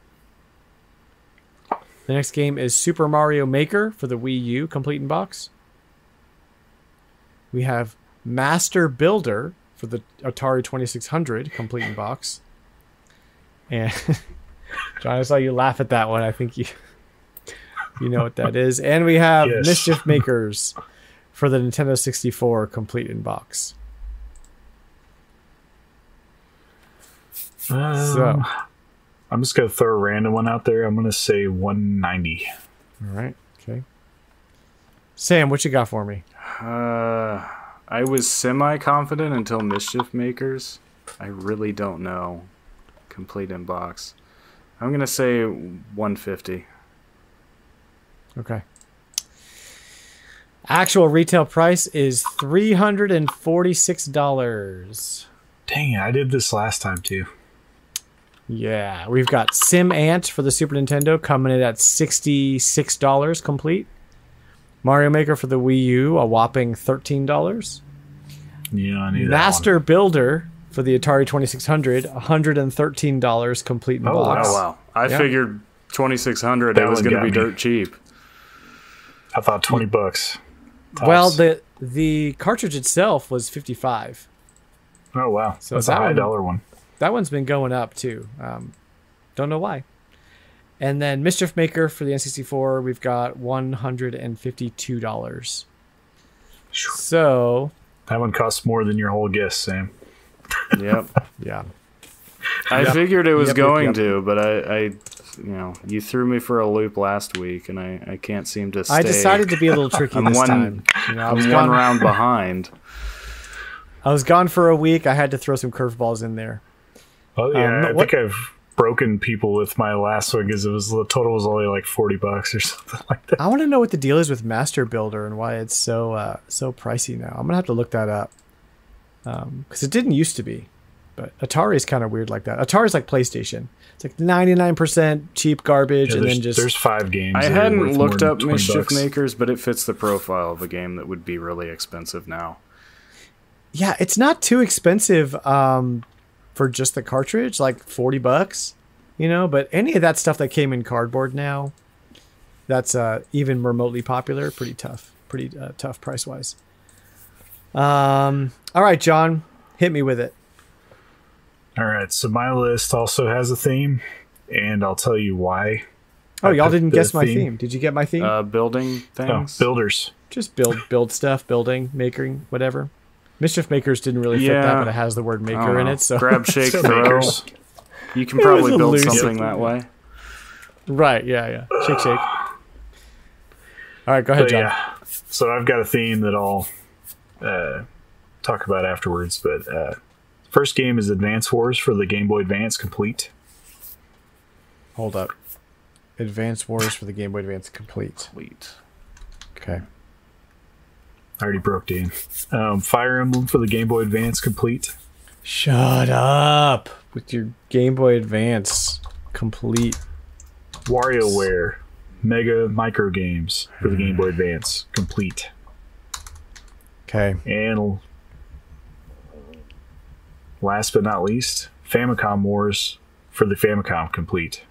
S1: The next game is Super Mario Maker for the Wii U, complete in box. We have Master Builder for the Atari 2600, complete in box. And John, I saw you laugh at that one. I think you know what that is. And we have Mischief Makers for the Nintendo 64, complete in box. So
S2: I'm just going to throw a random one out there. I'm going to say 190.
S1: All right. Okay. Sam, what you got for me?
S3: I was semi-confident until Mischief Makers. I really don't know. Complete in box. I'm going to say 150.
S1: Okay. Actual retail price is $346.
S2: Dang, I did this last time too.
S1: Yeah, we've got Sim Ant for the Super Nintendo coming in at $66 complete. Mario Maker for the Wii U, a whopping $13.
S2: Yeah, I need
S1: Master Builder for the Atari 2600, $113 complete in box.
S3: Oh wow! I figured 2600 that was going to be dirt cheap.
S2: I thought $20. Tops.
S1: Well, the cartridge itself was $55.
S2: Oh wow,
S1: So
S2: that's a high dollar one.
S1: That one's been going up too. Don't know why. And then Mischief Maker for the N64, we've got $152. So
S2: that one costs more than your whole guess, Sam.
S3: Yep.
S1: Yeah.
S3: I figured it was going to, but I you threw me for a loop last week, and I can't seem to stay.
S1: I decided to be a little tricky this time. I was
S3: one round behind.
S1: I was gone for a week. I had to throw some curveballs in there.
S2: Oh yeah, I think I've broken people with my last one because the total was only like $40 or something like that.
S1: I want to know what the deal is with Master Builder and why it's so pricey now. I'm gonna have to look that up because it didn't used to be. But Atari is kind of weird like that. Atari's like PlayStation. It's like 99% cheap garbage, and then just
S2: there's 5 games.
S3: I hadn't looked up
S2: $20.
S3: Mischief Makers, but it fits the profile of a game that would be really expensive now.
S1: Yeah, it's not too expensive for just the cartridge, like $40, But any of that stuff that came in cardboard now, that's even remotely popular. Pretty tough price wise. All right, John, hit me with it.
S2: All right, so my list also has a theme, and I'll tell you why.
S1: Oh, y'all didn't guess my theme. Did you get my theme?
S3: Building things.
S2: Builders.
S1: Just build stuff, building, making, whatever. Mischief Makers didn't really fit that, but it has the word maker in it. So
S3: grab, shake, throw. You can probably build something that way.
S1: Right? Yeah. Shake. All right, go ahead, John.
S2: Yeah, so I've got a theme that I'll talk about afterwards. But first game is Advance Wars for the Game Boy Advance Complete.
S1: Hold up. Advance Wars for the Game Boy Advance Complete. Okay.
S2: I already broke Dan. Fire Emblem for the Game Boy Advance Complete.
S1: Shut up with your Game Boy Advance Complete.
S2: WarioWare Mega Micro Games for the Game Boy Advance Complete.
S1: Okay.
S2: And last but not least, Famicom Wars for the Famicom Complete.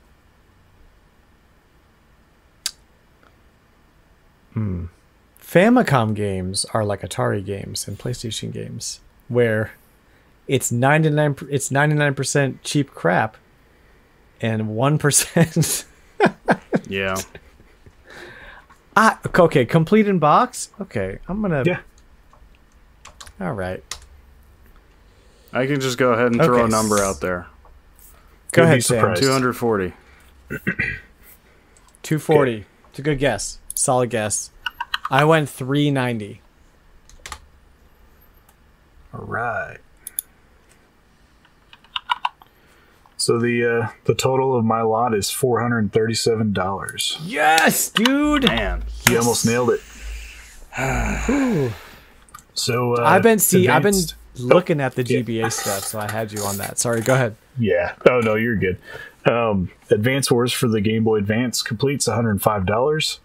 S1: Famicom games are like Atari games and PlayStation games, where it's 99% cheap crap, and 1%.
S3: Yeah.
S1: Okay, complete in box. Okay, I'm gonna.
S2: Yeah.
S1: All right.
S3: I can just go ahead and throw a number out there.
S1: Go ahead, Sam.
S3: 240.
S1: 240. Okay. It's a good guess. Solid guess. I went 390.
S2: All right. So the total of my lot is $437.
S1: Yes, dude.
S3: Man,
S2: you almost nailed it. So
S1: I've been looking at the GBA stuff, so I had you on that. Sorry, go ahead.
S2: Yeah. Oh no, you're good. Advance Wars for the Game Boy Advance Complete's $105.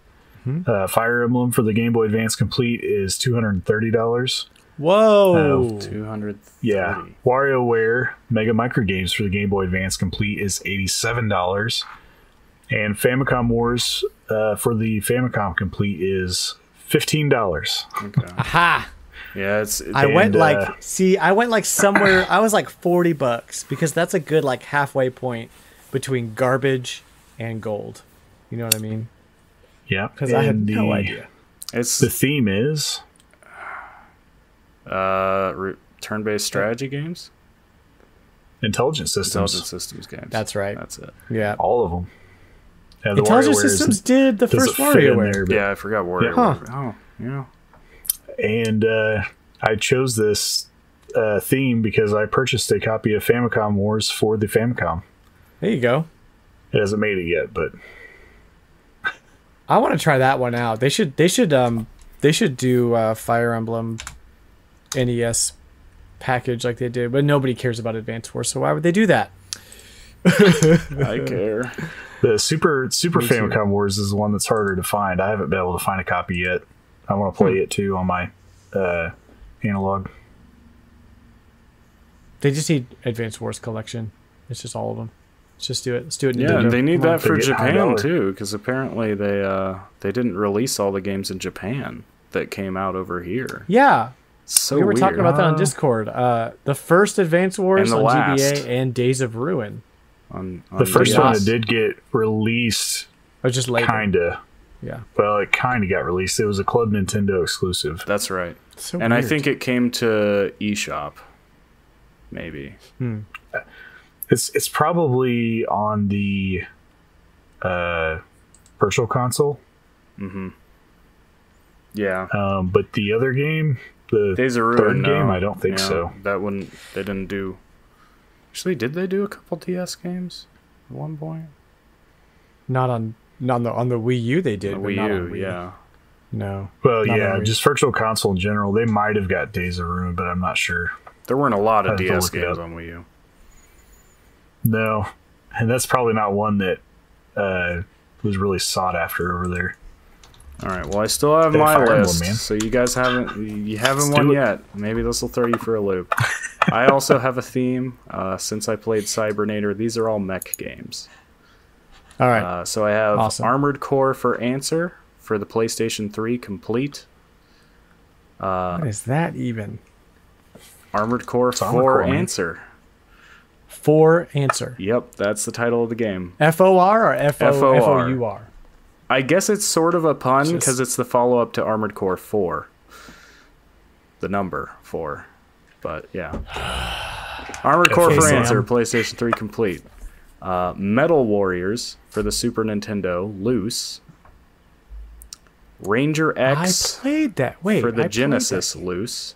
S2: Fire Emblem for the Game Boy Advance Complete is $230.
S1: Whoa.
S3: 230.
S2: Yeah. WarioWare Mega Micro Games for the Game Boy Advance Complete is $87. And Famicom Wars for the Famicom Complete is $15.
S3: Okay.
S1: Aha.
S3: Yeah,
S1: I went like somewhere. I was like $40 because that's a good like halfway point between garbage and gold. You know what I mean?
S2: Yeah.
S1: Because I had no idea.
S2: The theme is
S3: turn-based strategy games.
S2: Intelligent Systems.
S3: Intelligent Systems games.
S1: That's right.
S3: That's it.
S1: Yeah.
S2: All of them.
S1: The Intelligent Systems did the first WarioWare.
S3: Yeah, I forgot WarioWare. Yeah. Oh, yeah.
S2: And I chose this theme because I purchased a copy of Famicom Wars for the Famicom.
S1: There you go.
S2: It hasn't made it yet, but
S1: I want to try that one out. They should do Fire Emblem NES package like they did, but nobody cares about Advance Wars, so why would they do that?
S3: I care.
S2: The Super
S1: Me too.
S2: Famicom Wars is the one that's harder to find. I haven't been able to find a copy yet. I want to play it too on my analog.
S1: They just need Advanced Wars Collection. It's just all of them. Let's just do it. Let's do it.
S3: Yeah,
S1: Nintendo.
S3: and they need
S1: Come on.
S3: that for
S2: They get
S3: Japan
S2: $100.
S3: too, because apparently they didn't release all the games in Japan that came out over here.
S1: Yeah,
S3: So
S1: we were
S3: weird.
S1: talking about that on Discord. The first Advance Wars
S3: And the
S1: on
S3: last.
S1: GBA and Days of Ruin.
S3: On
S2: The first
S3: DS.
S2: one that did get released,
S1: Or just later.
S2: kinda.
S1: Yeah.
S2: Well, it kinda got released. It was a Club Nintendo exclusive.
S3: That's right.
S1: So
S3: And I
S1: weird.
S3: think it came to eShop. Maybe.
S2: It's probably on the Virtual Console.
S3: Yeah.
S2: But the other game, the
S3: Days of Ruin.
S2: third
S3: no.
S2: game, I don't think
S3: Yeah,
S2: so.
S3: That wouldn't. They didn't do. Actually, did they do a couple DS games at one point?
S1: Not on the Wii U they did.
S3: The
S1: but
S3: Wii
S1: not
S3: U,
S1: on Wii.
S3: yeah.
S1: No.
S2: Well,
S1: Not
S2: yeah,
S1: on Wii.
S2: just Virtual Console in general. They might have got Days of Ruin, but I'm not sure.
S3: There weren't a lot of
S2: I'd have to
S3: DS
S2: look it
S3: games
S2: up.
S3: on Wii U.
S2: No, and that's probably not one that was really sought after over there.
S3: All right. Well, I still have
S2: Yeah,
S3: my
S2: Fire Emblem,
S3: list,
S2: man.
S3: so you guys haven't
S2: Let's
S3: won
S2: do it.
S3: yet. Maybe this will throw you for a loop. I also have a theme. Since I played Cybernator, these are all mech games.
S1: All right.
S3: So I have
S1: Awesome.
S3: Armored Core for Answer for the PlayStation 3 complete.
S1: What is that even?
S3: Armored Core
S2: Armored
S3: for
S2: Core, man.
S3: Answer.
S1: For answer.
S3: Yep, that's the title of the game.
S1: FOR or
S3: FOR.
S1: FOUR?
S3: I guess it's sort of a pun
S1: Just-
S3: because it's the follow-up to Armored Core 4. The number 4. But yeah. Armored Core
S1: Okay,
S3: for
S1: Sam.
S3: Answer, PlayStation 3 complete. Metal Warriors for the Super Nintendo, loose. Ranger X
S1: I played that. Wait.
S3: for
S1: I
S3: the
S1: played
S3: Genesis,
S1: that.
S3: loose.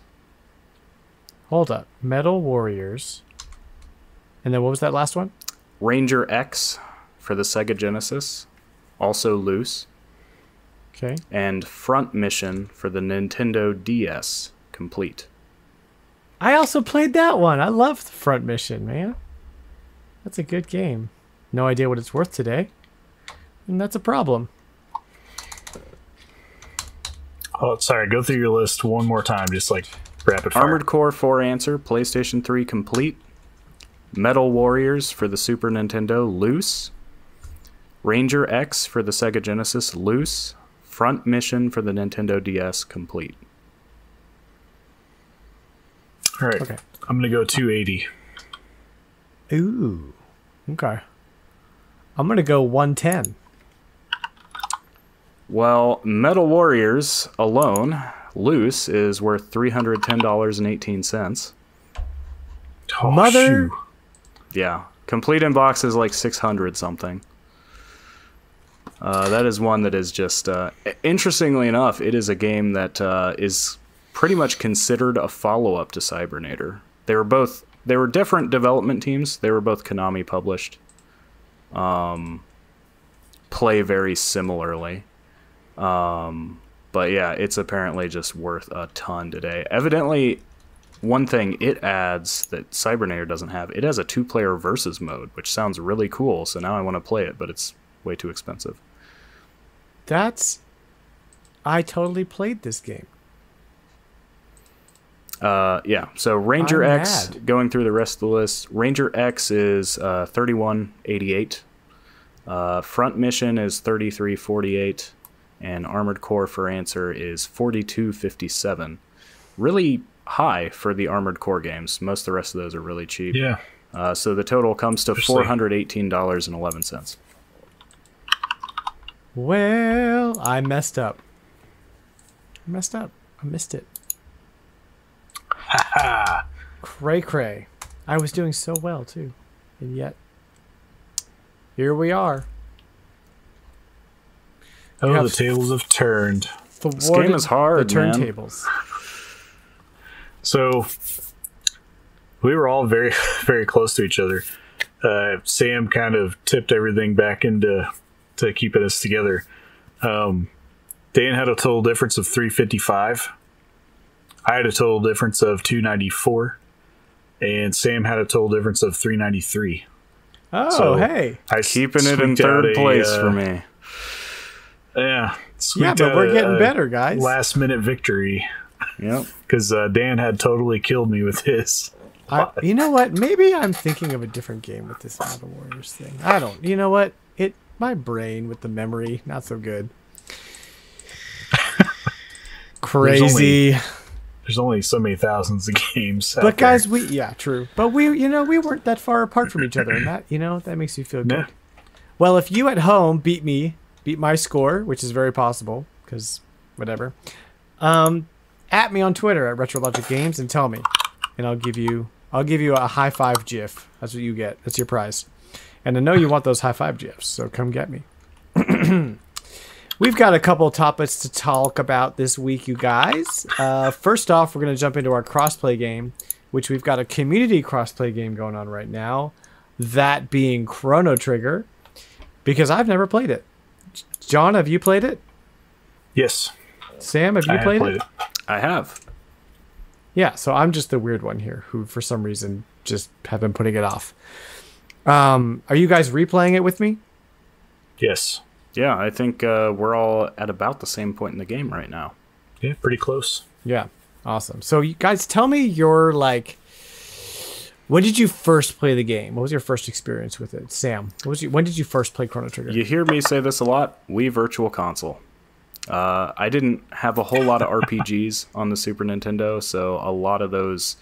S1: Hold up. Metal Warriors. And then what was that last one?
S3: Ranger X for the Sega Genesis, also loose.
S1: Okay.
S3: And Front Mission for the Nintendo DS, complete.
S1: I also played that one. I loved Front Mission, man. That's a good game. No idea what it's worth today. And that's a problem.
S2: Oh, sorry. Go through your list one more time, just like rapid fire.
S3: Armored Core 4 Answer, PlayStation 3 complete. Metal Warriors for the Super Nintendo, loose. Ranger X for the Sega Genesis, loose. Front Mission for the Nintendo DS, complete.
S2: All right.
S1: Okay.
S2: I'm gonna go 280.
S1: Ooh. Okay. I'm going to go 110.
S3: Well, Metal Warriors alone, loose, is worth $310.18.
S2: Oh,
S1: Mother-
S2: shoot.
S3: Yeah. Complete in box is like 600 something. That is one that is just... interestingly enough, it is a game that is pretty much considered a follow-up to Cybernator. They were different development teams. They were both Konami published. Play very similarly. But yeah, it's apparently just worth a ton today. Evidently, one thing it adds that Cybernator doesn't have, it has a 2-player versus mode, which sounds really cool. So now I want to play it, but it's way too expensive.
S1: I totally played this game.
S3: Yeah, so Ranger
S1: I'm
S3: X,
S1: mad.
S3: going through the rest of the list, Ranger X is $31.88. Front Mission is $33.48. And Armored Core for Answer is $42.57. Really high for the Armored Core games. Most of the rest of those are really cheap.
S2: Yeah.
S3: So the total comes to
S2: Especially-
S3: $418.11.
S1: Well, I messed up. I missed it.
S2: Ha
S1: Cray cray. I was doing so well, too. And yet, here we are.
S2: Oh,
S1: have-
S2: the tables have turned.
S3: This game is hard,
S1: The
S3: man.
S1: turntables.
S2: So we were all very, very close to each other. Sam kind of tipped everything back into keeping us together. Dan had a total difference of 355. I had a total difference of 294. And Sam had a total difference of 393.
S1: Oh,
S2: So
S1: hey.
S2: I
S3: Keeping it in
S2: squeaked out
S3: third
S2: a,
S3: place for me.
S2: Yeah.
S1: Yeah, but we're getting better, guys.
S2: Last minute victory.
S3: Yep.
S2: Because Dan had totally killed me with his.
S1: You know what? Maybe I'm thinking of a different game with this Battle Warriors thing. I don't. You know what? My brain with the memory, not so good. Crazy.
S2: There's only so many thousands of games.
S1: But guys, true. But we weren't that far apart from each other, and that makes you feel good.
S2: Yeah.
S1: Well, if you at home beat my score, which is very possible, because whatever, at me on Twitter at RetroLogic Games and tell me, and I'll give you a high five GIF. That's what you get. That's your prize. And I know you want those high five GIFs, so come get me. We've got a couple topics to talk about this week, you guys. First off, we're going to jump into our crossplay game, which we've got a community crossplay game going on right now, that being Chrono Trigger, because I've never played it. John, have you played it?
S2: Yes.
S1: Sam, have you played it?
S3: I have.
S1: Yeah, so I'm just the weird one here who, for some reason, just have been putting it off. Are you guys replaying it with me?
S2: Yes.
S3: Yeah, I think we're all at about the same point in the game right now.
S2: Yeah, pretty close.
S1: Yeah, awesome. So you guys, tell me your, when did you first play the game? What was your first experience with it? Sam, when did you first play Chrono Trigger?
S3: You hear me say this a lot, Wii Virtual Console. I didn't have a whole lot of RPGs on the Super Nintendo, so a lot of those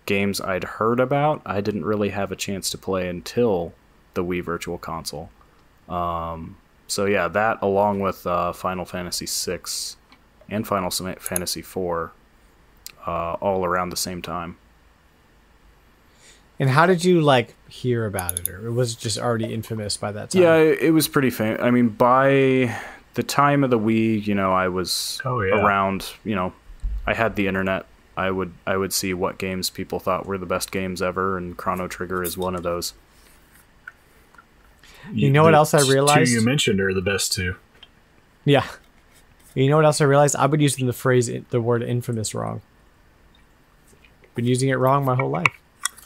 S3: games I'd heard about, I didn't really have a chance to play until the Wii Virtual Console. So yeah, that along with Final Fantasy VI and Final Fantasy IV, all around the same time.
S1: And how did you hear about it, or it was just already infamous by that time?
S3: Yeah, it was pretty famous. I mean, by the time of the Wii, I was around. I had the internet. I would see what games people thought were the best games ever, and Chrono Trigger is one of those.
S1: You know what else I realized?
S2: Two you mentioned are the best two.
S1: Yeah. You know what else I realized? I've been using the word infamous wrong. Been using it wrong my whole life.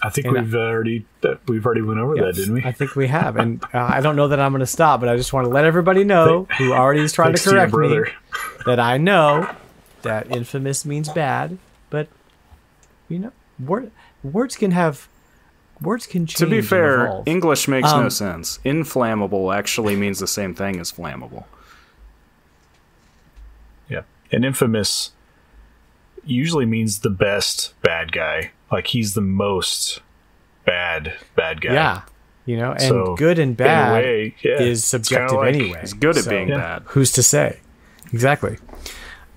S2: I think we've already went over that, didn't we?
S1: I think we have, and I don't know that I'm going to stop, but I just want to let everybody know who already is trying to correct me that I know that infamous means bad, but words can change.
S3: To be fair,
S1: evolve.
S3: English makes no sense. Inflammable actually means the same thing as flammable.
S2: Yeah, and infamous usually means the best bad guy. Like he's the most bad guy.
S1: Yeah, and so, good and bad is subjective anyway.
S3: He's good at being bad.
S1: Who's to say? Exactly.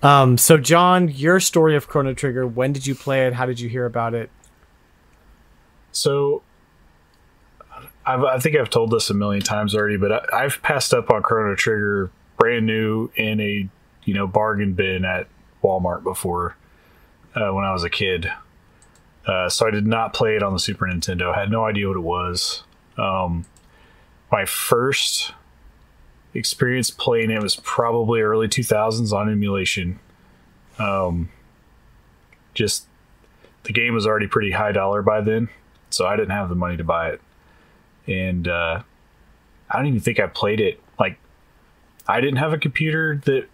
S1: So John, your story of Chrono Trigger, when did you play it? How did you hear about it?
S2: So I think I've told this a million times already, but I've passed up on Chrono Trigger brand new in a bargain bin at Walmart before when I was a kid. So I did not play it on the Super Nintendo. I had no idea what it was. My first experience playing it was probably early 2000s on emulation. Just the game was already pretty high dollar by then, so I didn't have the money to buy it. And I don't even think I played it. I didn't have a computer that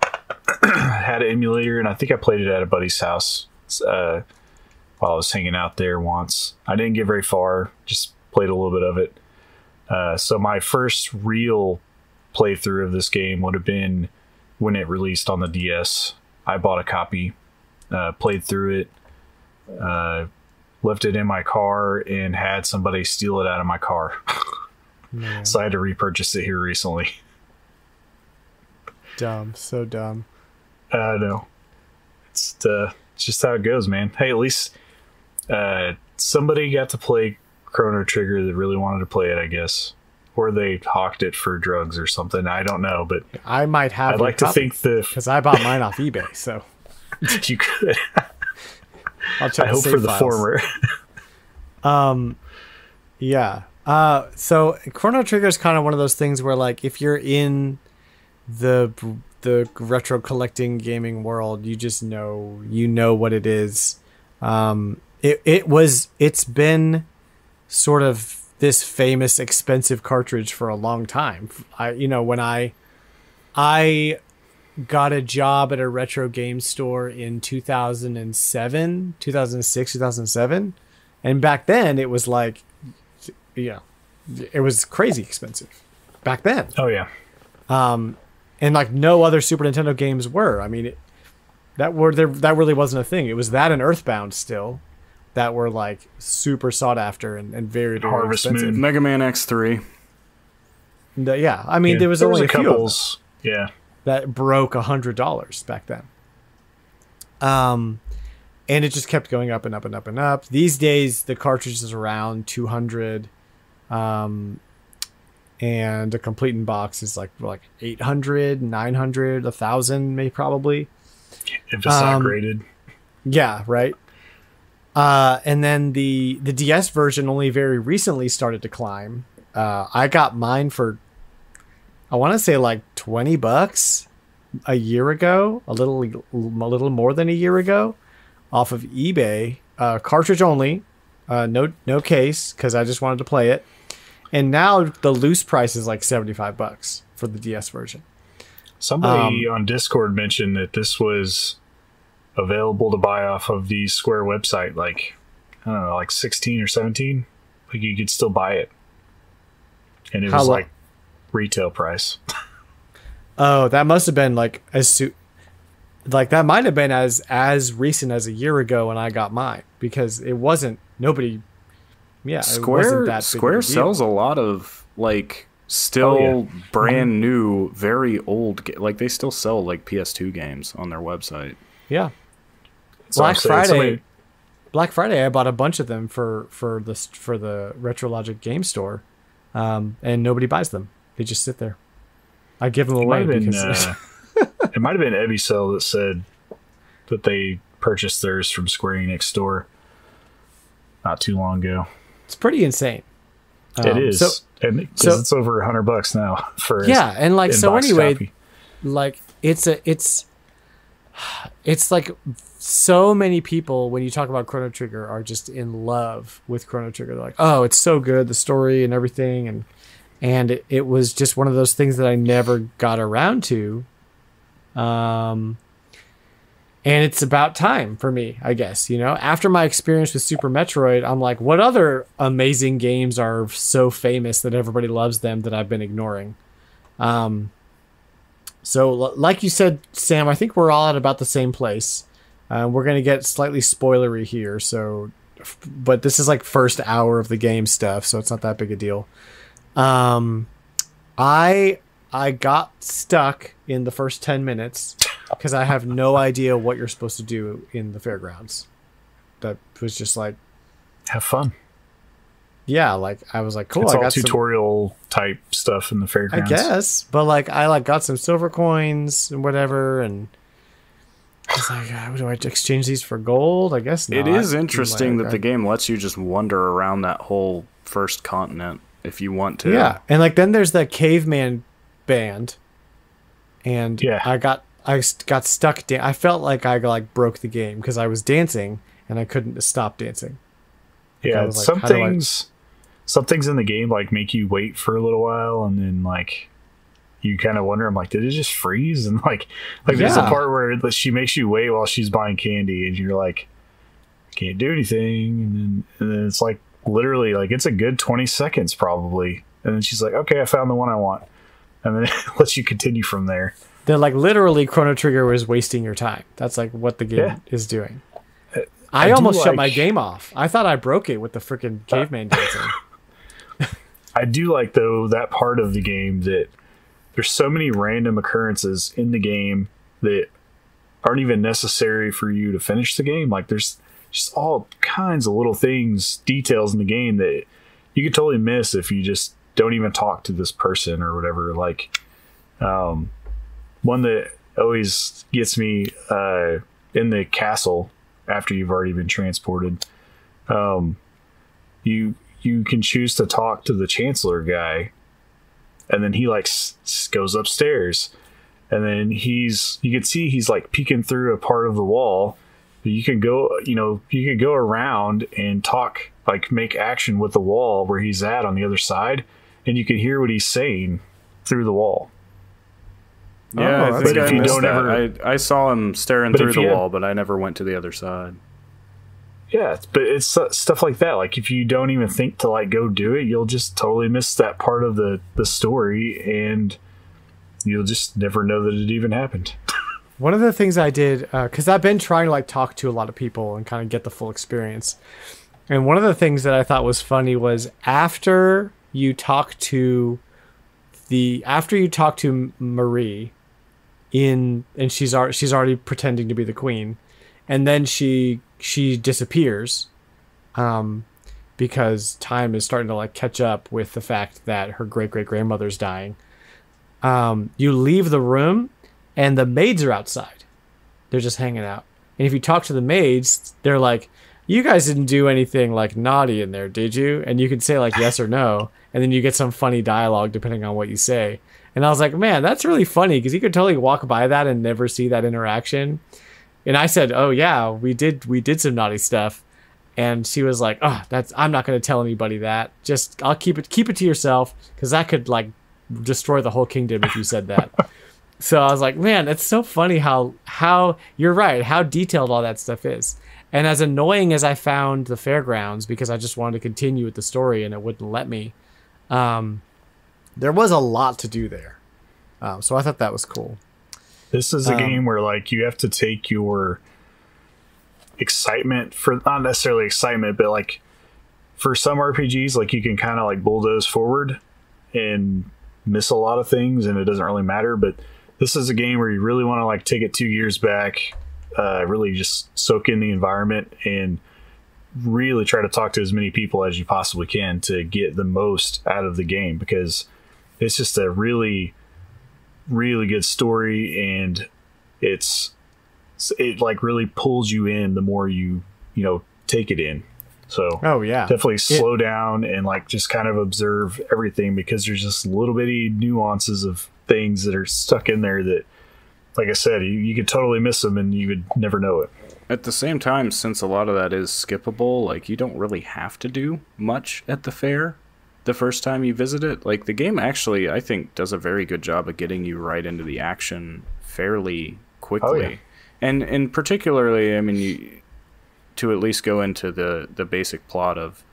S2: had an emulator, and I think I played it at a buddy's house while I was hanging out there once. I didn't get very far, just played a little bit of it. So my first real playthrough of this game would have been when it released on the DS. I bought a copy, played through it, left it in my car, and had somebody steal it out of my car. So I had to repurchase it here recently.
S1: Dumb, so dumb.
S2: I know. It's just how it goes, man. Hey, at least somebody got to play Chrono Trigger that really wanted to play it, I guess. Or they hawked it for drugs or something. I don't know, but
S1: I might have.
S2: I'd like to think
S1: because I bought mine off eBay, so
S2: you could.
S1: I'll check.
S2: I hope for the former.
S1: Yeah. So Chrono Trigger is kind of one of those things where, if you're in the retro collecting gaming world, you just know what it is. It's been sort of this famous expensive cartridge for a long time. When I got a job at a retro game store in 2007, 2006, 2007. And back then it was like, it was crazy expensive back then.
S2: Oh yeah.
S1: And like no other Super Nintendo games were. I mean, that really wasn't a thing. It was that and EarthBound still that were like super sought after and very, very
S2: Harvest
S1: expensive.
S2: Moon.
S3: Mega Man X3.
S1: Yeah. I mean, there was only a few
S2: couples. Yeah.
S1: That broke $100 back then. And it just kept going up and up and up and up. These days, the cartridge is around 200, and a complete in box is like 800, 900, 1,000, maybe probably.
S2: If it's not graded.
S1: Yeah, right. And then the DS version only very recently started to climb. I got mine for, I want to say like $20 a year ago, a little more than a year ago, off of eBay, cartridge only, no case, because I just wanted to play it. And now the loose price is like $75 for the DS version.
S2: Somebody on Discord mentioned that this was available to buy off of the Square website, like, I don't know, like 16 or 17. Like you could still buy it. And it was like retail price.
S1: Oh, that must have been like that might have been as recent as a year ago when I got mine, because it wasn't nobody. Yeah,
S3: Square
S1: it wasn't that big
S3: Square
S1: of a deal.
S3: sells a lot of like still brand new, very old. Like they still sell like PS2 games on their website.
S1: Yeah,
S2: So
S1: Black Friday.
S2: somebody-
S1: Black Friday, I bought a bunch of them for the RetroLogic game store, and nobody buys them. They just sit there. I give them away because
S2: it might have been Ebicel that said that they purchased theirs from Square Enix store not too long ago.
S1: it's pretty insane.
S2: It is,
S1: So,
S2: because it's over $100 now for
S1: yeah, and like so
S2: in-box
S1: anyway,
S2: copy.
S1: like it's like so many people when you talk about Chrono Trigger are just in love with Chrono Trigger. They're like, oh, it's so good, the story and everything, and it was just one of those things that I never got around to. And it's about time for me, I guess, after my experience with Super Metroid, I'm like, what other amazing games are so famous that everybody loves them that I've been ignoring? So like you said, Sam, I think we're all at about the same place. We're going to get slightly spoilery here. But this is like first hour of the game stuff, so it's not that big a deal. I got stuck in the first 10 minutes because I have no idea what you're supposed to do in the fairgrounds. That was just like,
S2: Have fun.
S1: yeah, like I was like, cool.
S2: It's
S1: I
S2: all
S1: got
S2: tutorial type stuff in the
S1: I
S2: fairgrounds.
S1: guess, but like I got some silver coins and whatever, and I was like, do I exchange these for gold? I guess not.
S3: It is interesting
S1: Like,
S3: that the game lets you just wander around that whole first continent if you want to.
S1: Yeah, and like then there's the caveman band, and
S2: Yeah.
S1: I got stuck. I felt like I like broke the game because I was dancing and I couldn't stop dancing. I
S2: Yeah,
S1: was like,
S2: some
S1: how do I-
S2: things in the game like make you wait for a little while, and then like you kind of wonder, I'm like, did it just freeze? And like there's a
S1: Yeah.
S2: part where she makes you wait while she's buying candy, and you're like, I can't do anything, and then it's like literally like it's a good 20 seconds probably, and then she's like, okay, I found the one I want, and then it lets you continue from there.
S1: They're like literally Chrono Trigger was wasting your time. That's like what the game
S2: Yeah.
S1: is doing.
S2: I
S1: I
S2: do
S1: almost shut
S2: like-
S1: my game off. I thought I broke it with the freaking caveman dancing.
S2: I do like, though, that part of the game that there's so many random occurrences in the game that aren't even necessary for you to finish the game. Like there's just all kinds of little things, details in the game that you could totally miss if you just don't even talk to this person or whatever. Like one that always gets me in the castle after you've already been transported. You can choose to talk to the Chancellor guy, and then he like goes upstairs, and then you can see he's like peeking through a part of the wall. You can go around and talk like make action with the wall where he's at on the other side, and you could hear what he's saying through the wall.
S3: Yeah, I think
S2: if you don't ever,
S3: I saw him staring through the wall, but I never went to the other side.
S2: Yeah, but it's stuff like that. Like if you don't even think to like go do it, you'll just totally miss that part of the story, and you'll just never know that it even happened.
S1: One of the things I did, because I've been trying to like talk to a lot of people and kind of get the full experience, and one of the things that I thought was funny was after you talk to Marie, and she's already pretending to be the queen, and then she disappears, because time is starting to like catch up with the fact that her great grandmother's dying. You leave the room, and the maids are outside. They're just hanging out. And if you talk to the maids, they're like, "You guys didn't do anything like naughty in there, did you?" And you can say like yes or no, and then you get some funny dialogue depending on what you say. And I was like, man, that's really funny, because you could totally walk by that and never see that interaction. And I said, "Oh yeah, we did some naughty stuff." And she was like, "Oh, I'm not going to tell anybody that. Just I'll keep it to yourself, because that could like destroy the whole kingdom if you said that." So I was like, man, it's so funny how you're right, how detailed all that stuff is. And as annoying as I found the fairgrounds, because I just wanted to continue with the story and it wouldn't let me, there was a lot to do there. So I thought that was cool.
S2: This is a game where like you have to take your excitement for, not necessarily excitement, but like for some RPGs, like you can kind of like bulldoze forward and miss a lot of things and it doesn't really matter. But this is a game where you really want to like take it 2 years back, really just soak in the environment and really try to talk to as many people as you possibly can to get the most out of the game, because it's just a really, really good story, and it like really pulls you in the more you take it in. So
S1: oh yeah,
S2: definitely slow down and like just kind of observe everything, because there's just little bitty nuances of things that are stuck in there that, like I said, you could totally miss them and you would never know it.
S3: At the same time, since a lot of that is skippable, like you don't really have to do much at the fair the first time you visit it. Like the game actually, I think, does a very good job of getting you right into the action fairly quickly. Oh, yeah. And particularly, I mean, to at least go into the basic plot of,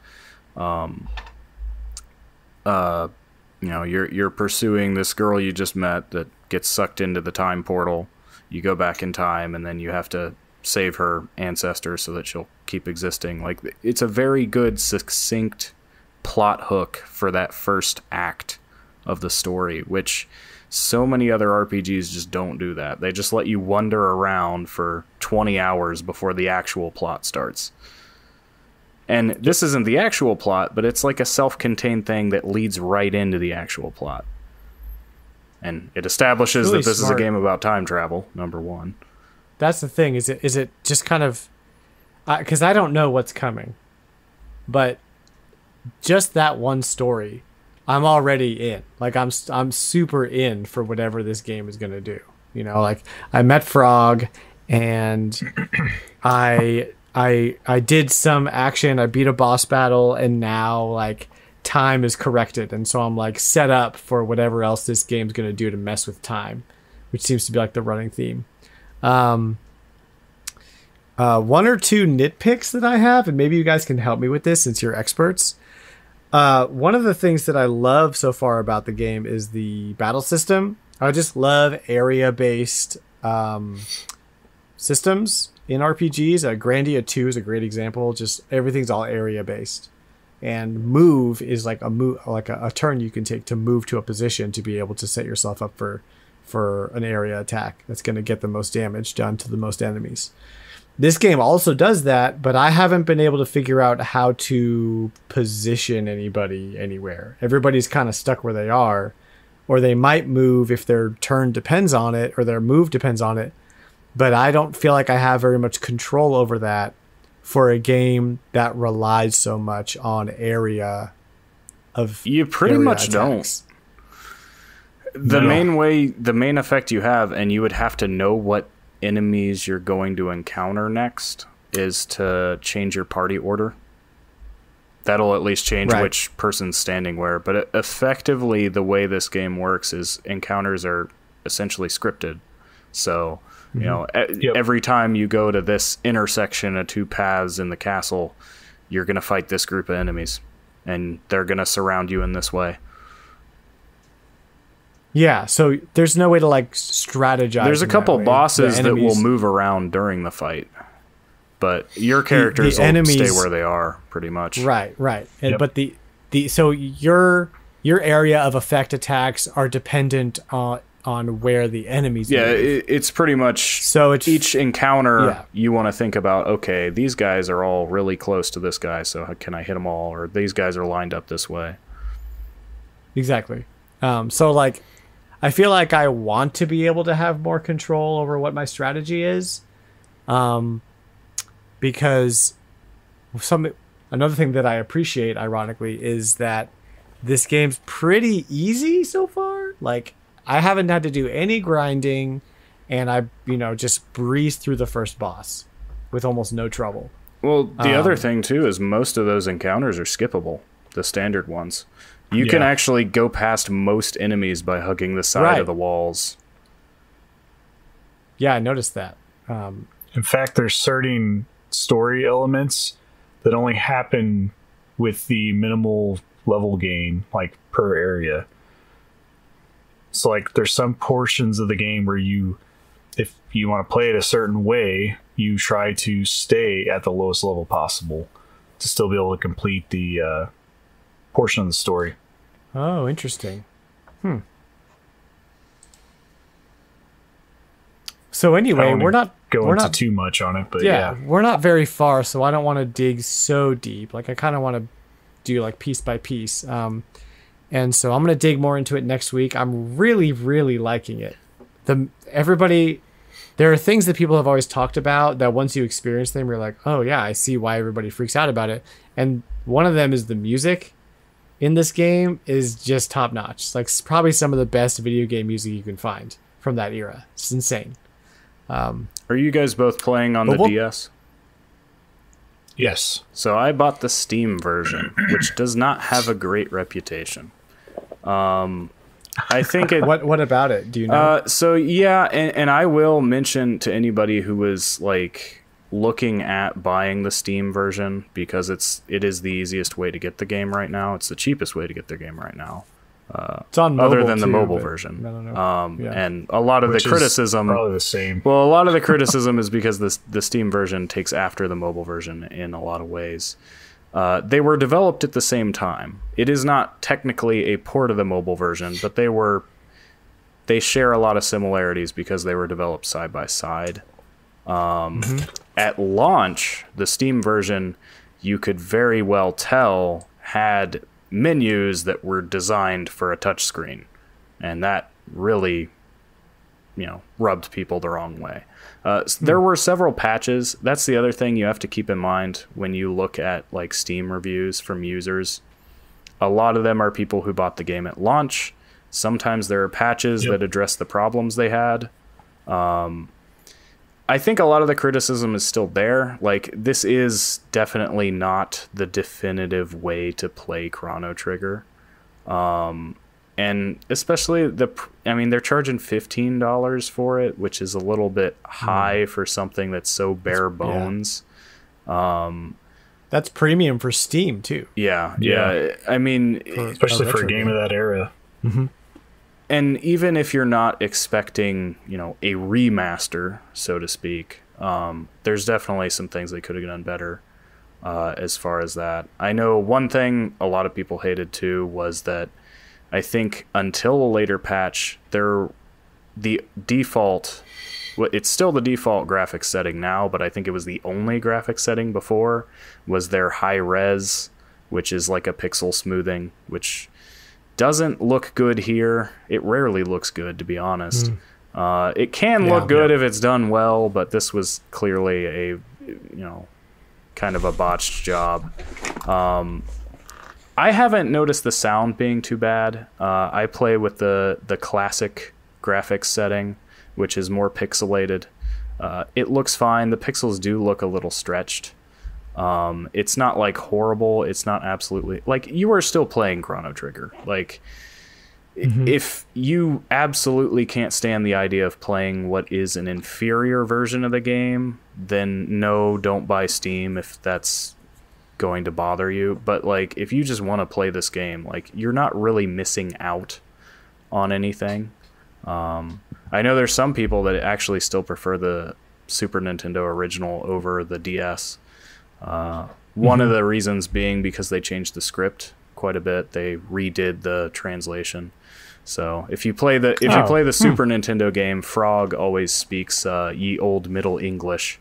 S3: you're pursuing this girl you just met that gets sucked into the time portal. You go back in time, and then you have to save her ancestors so that she'll keep existing. Like, it's a very good, succinct plot hook for that first act of the story, which so many other RPGs just don't do that. They just let you wander around for 20 hours before the actual plot starts. And this isn't the actual plot, but it's like a self-contained thing that leads right into the actual plot. And it establishes really that this smart. Is a game about time travel, number one.
S1: That's the thing. Is it just kind of... Because I don't know what's coming. But just that one story, I'm already in. Like, I'm super in for whatever this game is going to do. You know, like, I met Frog, and I did some action, I beat a boss battle, and now, like, time is corrected. And so I'm, like, set up for whatever else this game's going to do to mess with time, which seems to be, like, the running theme. One or two nitpicks that I have, and maybe you guys can help me with this since you're experts. One of the things that I love so far about the game is the battle system. I just love area-based systems in RPGs. Grandia 2 is a great example. Just everything's all area-based. And move is like a turn you can take to move to a position to be able to set yourself up for an area attack that's going to get the most damage done to the most enemies. This game also does that, but I haven't been able to figure out how to position anybody anywhere. Everybody's kind of stuck where they are, or they might move if their turn depends on it, or their move depends on it. But I don't feel like I have very much control over that for a game that relies so much on area of
S3: You pretty much attacks. Don't. The main effect you have, and you would have to know what enemies you're going to encounter next, is to change your party order. That'll at least change
S1: Right.
S3: which person's standing where. But effectively, the way this game works is encounters are essentially scripted. So, you know, every time you go to this intersection of two paths in the castle, you're going to fight this group of enemies, and they're going to surround you in this way.
S1: Yeah, so there's no way to like strategize.
S3: There's a
S1: in
S3: couple
S1: that way.
S3: bosses
S1: The
S3: that will
S1: enemies-
S3: move around during the fight, but your characters will
S1: enemies-
S3: stay where they are, pretty much.
S1: Right. And,
S2: Yep.
S1: but the so your area of effect attacks are dependent on where the enemies.
S3: Yeah,
S1: move.
S3: it's pretty much.
S1: So it's
S3: Each encounter,
S1: Yeah.
S3: you want to think about, okay, these guys are all really close to this guy, so can I hit them all? Or these guys are lined up this way.
S1: exactly. So like, I feel like I want to be able to have more control over what my strategy is, because another thing that I appreciate, ironically, is that this game's pretty easy so far. Like, I haven't had to do any grinding, and I, just breeze through the first boss with almost no trouble.
S3: Well, the other thing, too, is most of those encounters are skippable, the standard ones. You can actually go past most enemies by hugging the side
S1: Right.
S3: of the walls.
S1: Yeah, I noticed that.
S2: In fact, there's certain story elements that only happen with the minimal level gain, like per area. So like there's some portions of the game where if you want to play it a certain way, you try to stay at the lowest level possible to still be able to complete the portion of the story.
S1: Oh, interesting. So anyway,
S2: don't
S1: we're not
S2: Go
S1: we're
S2: into
S1: not
S2: too much on it, but
S1: yeah, we're not very far, so I don't want to dig so deep. Like, I kind of want to do like piece by piece. And so I'm going to dig more into it next week. I'm really, really liking it. There are things that people have always talked about that once you experience them, you're like, oh yeah, I see why everybody freaks out about it. And one of them is the music in this game is just top notch. It's like probably some of the best video game music you can find from that era. It's insane.
S3: Are you guys both playing on the DS?
S2: Yes.
S3: So I bought the Steam version, which does not have a great reputation. I think it...
S1: What about it? Do you know?
S3: So yeah, and I will mention to anybody who was like looking at buying the Steam version, because it is the easiest way to get the game right now. It's the cheapest way to get the game right now.
S1: It's on mobile
S3: other than the
S1: too,
S3: mobile
S1: but
S3: version.
S1: I don't know. Yeah.
S3: And a lot of
S2: Which
S3: the
S2: is
S3: criticism...
S2: probably the same.
S3: Well, a lot of the criticism is because the Steam version takes after the mobile version in a lot of ways. They were developed at the same time. It is not technically a port of the mobile version, but they share a lot of similarities because they were developed side by side. At launch, the Steam version, you could very well tell, had menus that were designed for a touchscreen, and that really, rubbed people the wrong way. There were several patches. That's the other thing you have to keep in mind when you look at like Steam reviews from users. A lot of them are people who bought the game at launch. Sometimes there are patches that address the problems they had. I think a lot of the criticism is still there. Like, this is definitely not the definitive way to play Chrono Trigger. And especially they're charging $15 for it, which is a little bit high for something that's so bare bones.
S1: That's premium for Steam too.
S3: Yeah. I mean,
S2: Especially for a game of that era.
S3: and even if you're not expecting, a remaster, so to speak, there's definitely some things they could have done better as far as that. I know one thing a lot of people hated too was that I think until a later patch, the default, it's still the default graphics setting now, but I think it was the only graphics setting before, was their high res, which is like a pixel smoothing, which doesn't look good here. It rarely looks good, to be honest. It can look good if it's done well, but this was clearly a, kind of a botched job. I haven't noticed the sound being too bad. I play with the classic graphics setting, which is more pixelated. It looks fine. The pixels do look a little stretched. It's not like horrible. It's not absolutely like you are still playing Chrono Trigger. Like if you absolutely can't stand the idea of playing what is an inferior version of the game, then no, don't buy Steam if that's going to bother you. But like if you just want to play this game, like you're not really missing out on anything. I know there's some people that actually still prefer the Super Nintendo original over the DS. One of the reasons being because they changed the script quite a bit. They redid the translation. So if you play the Super Nintendo game, Frog always speaks ye old Middle English.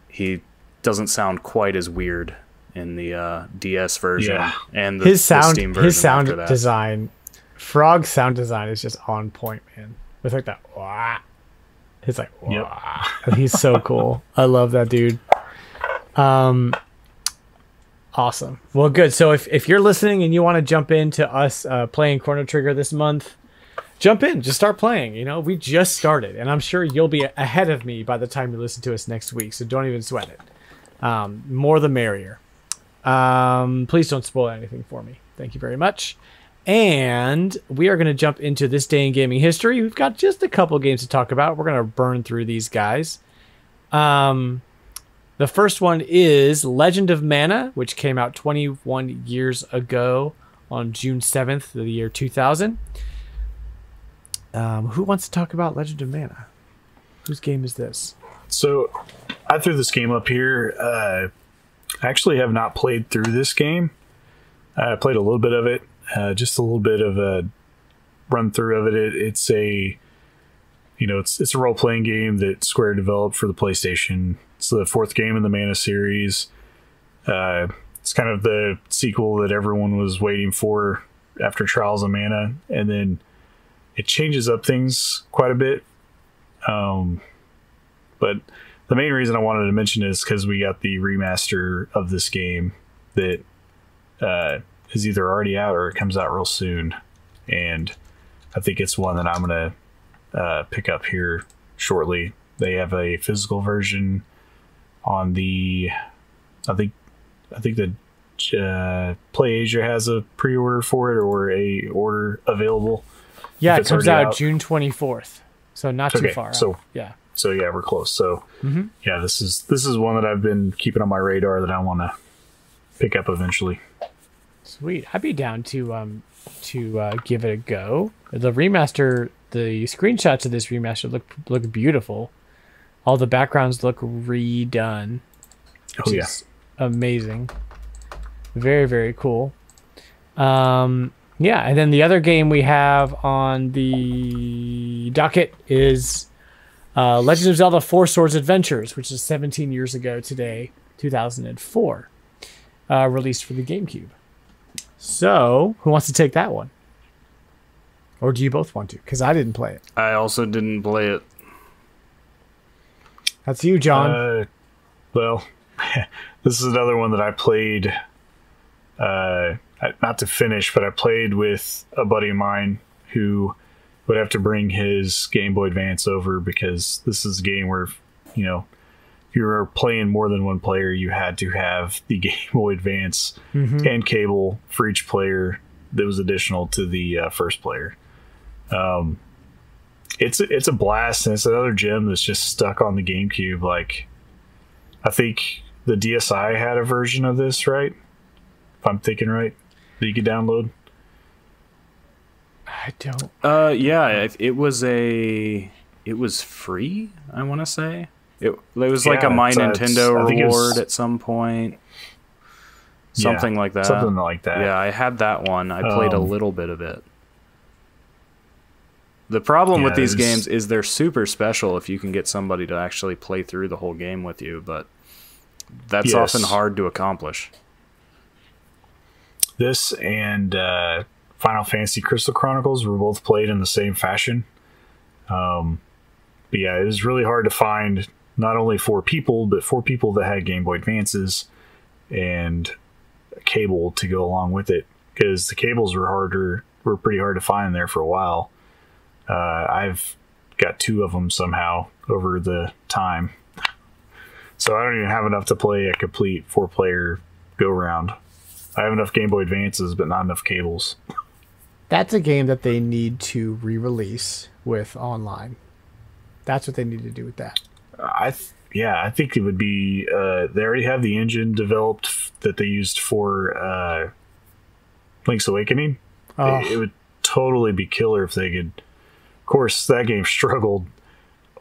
S3: He doesn't sound quite as weird in the DS version and the Steam version. His sound
S1: design, Frog's sound design is just on point, man. With like that, wah. It's like, wah. Yep. He's so cool. I love that dude. Awesome. Well, good. So if you're listening and you want to jump into us playing Chrono Trigger this month, jump in. Just start playing. You know, we just started, and I'm sure you'll be ahead of me by the time you listen to us next week. So don't even sweat it. More the merrier. Please don't spoil anything for me. Thank you very much. And we are going to jump into this day in gaming history. We've got just a couple games to talk about. We're going to burn through these guys. The first one is Legend of Mana, which came out 21 years ago on June 7th of the year 2000. Who wants to talk about Legend of Mana? Whose game is this?
S2: So I threw this game up here. I actually have not played through this game. I played a little bit of it, just a little bit of a run through of it. It's a role-playing game that Square developed for the PlayStation. It's the fourth game in the Mana series. It's kind of the sequel that everyone was waiting for after Trials of Mana, and then it changes up things quite a bit. But the main reason I wanted to mention is because we got the remaster of this game that is either already out or it comes out real soon, and I think it's one that I'm going to pick up here shortly. They have a physical version on the I think the Play Asia has a pre-order for it or a order available.
S1: Yeah, it comes out June 24th, so not too far out.
S2: So yeah, we're close. So yeah, this is one that I've been keeping on my radar that I want to pick up eventually.
S1: Sweet, I'd be down to give it a go. The remaster, the screenshots of this remaster look beautiful. All the backgrounds look redone, which is amazing. Very, very cool. Yeah, and then the other game we have on the docket is Legend of Zelda 4 Swords Adventures, which is 17 years ago today, 2004, released for the GameCube. So, who wants to take that one? Or do you both want to? Because I didn't play it.
S3: I also didn't play it.
S1: That's you, John.
S2: Well, this is another one that I played, not to finish, but I played with a buddy of mine who would have to bring his Game Boy Advance over because this is a game where, you know, if you were playing more than one player, you had to have the Game Boy Advance and cable for each player that was additional to the first player. It's a blast, and it's another gem that's just stuck on the GameCube. Like, I think the DSi had a version of this, right? If I'm thinking right, that you could download.
S1: I don't.
S3: Yeah, it was free. I want to say it was like a My Nintendo reward at some point. Something like that.
S2: Something like that.
S3: Yeah, I had that one. I played a little bit of it. The problem with these games is they're super special if you can get somebody to actually play through the whole game with you, but that's often hard to accomplish.
S2: This and Final Fantasy Crystal Chronicles were both played in the same fashion. But yeah, it was really hard to find not only 4 people, but 4 people that had Game Boy Advances and a cable to go along with it, because the cables were pretty hard to find there for a while. I've got 2 of them somehow over the time. So I don't even have enough to play a complete 4-player go-round. I have enough Game Boy Advances, but not enough cables.
S1: That's a game that they need to re-release with online. That's what they need to do with that.
S2: I think it would be... they already have the engine developed that they used for Link's Awakening.
S1: Oh.
S2: It would totally be killer if they could... Of course, that game struggled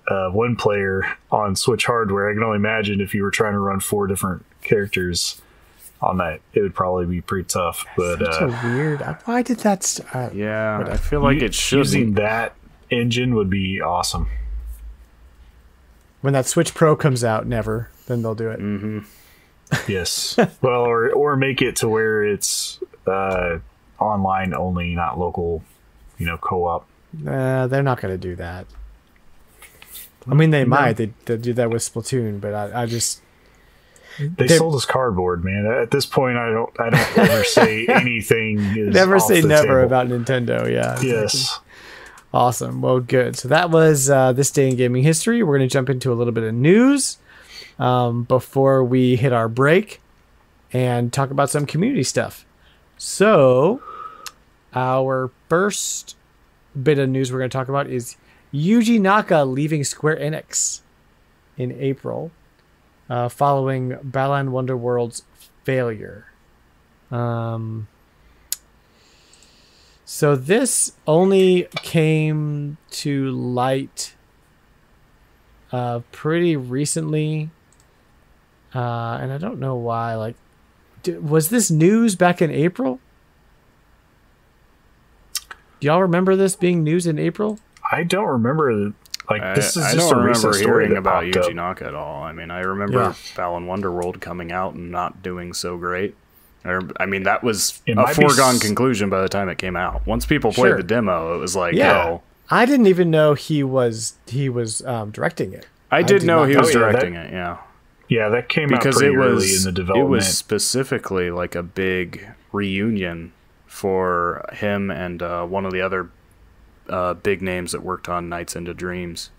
S2: one player on Switch hardware. I can only imagine if you were trying to run 4 different characters on that, it would probably be pretty tough. But
S1: such a weird... Why did that...
S3: I feel like it should.
S2: Using that engine would be awesome.
S1: When that Switch Pro comes out, never. Then they'll do it.
S3: Mm-hmm.
S2: Yes. Well, or make it to where it's online only, not local, co-op.
S1: They're not going to do that. I mean, they might. They do that with Splatoon, but I just...
S2: They sold us cardboard, man. At this point, I don't ever say anything.
S1: Never say never
S2: table.
S1: about Nintendo. Yeah.
S2: Yes.
S1: Exactly. Awesome. Well, good. So that was this day in gaming history. We're going to jump into a little bit of news before we hit our break and talk about some community stuff. So our first bit of news we're going to talk about is Yuji Naka leaving Square Enix in April following Balan Wonderworld's failure. So this only came to light pretty recently, and I don't know why. Like, was this news back in April? Do y'all remember this being news in April?
S2: I don't remember. Like, this is
S3: I
S2: just
S3: don't
S2: a recent
S3: remember
S2: story
S3: hearing about
S2: popped up.
S3: Yuji Naka at all. I mean, I remember Balan Wonderworld coming out and not doing so great. I mean, that was a foregone conclusion by the time it came out. Once people played the demo, it was like, oh.
S1: I didn't even know he was directing it.
S3: I did know he was directing it, yeah.
S2: Yeah, that came out pretty early in the development.
S3: It was specifically like a big reunion for him and one of the other big names that worked on Nights into Dreams.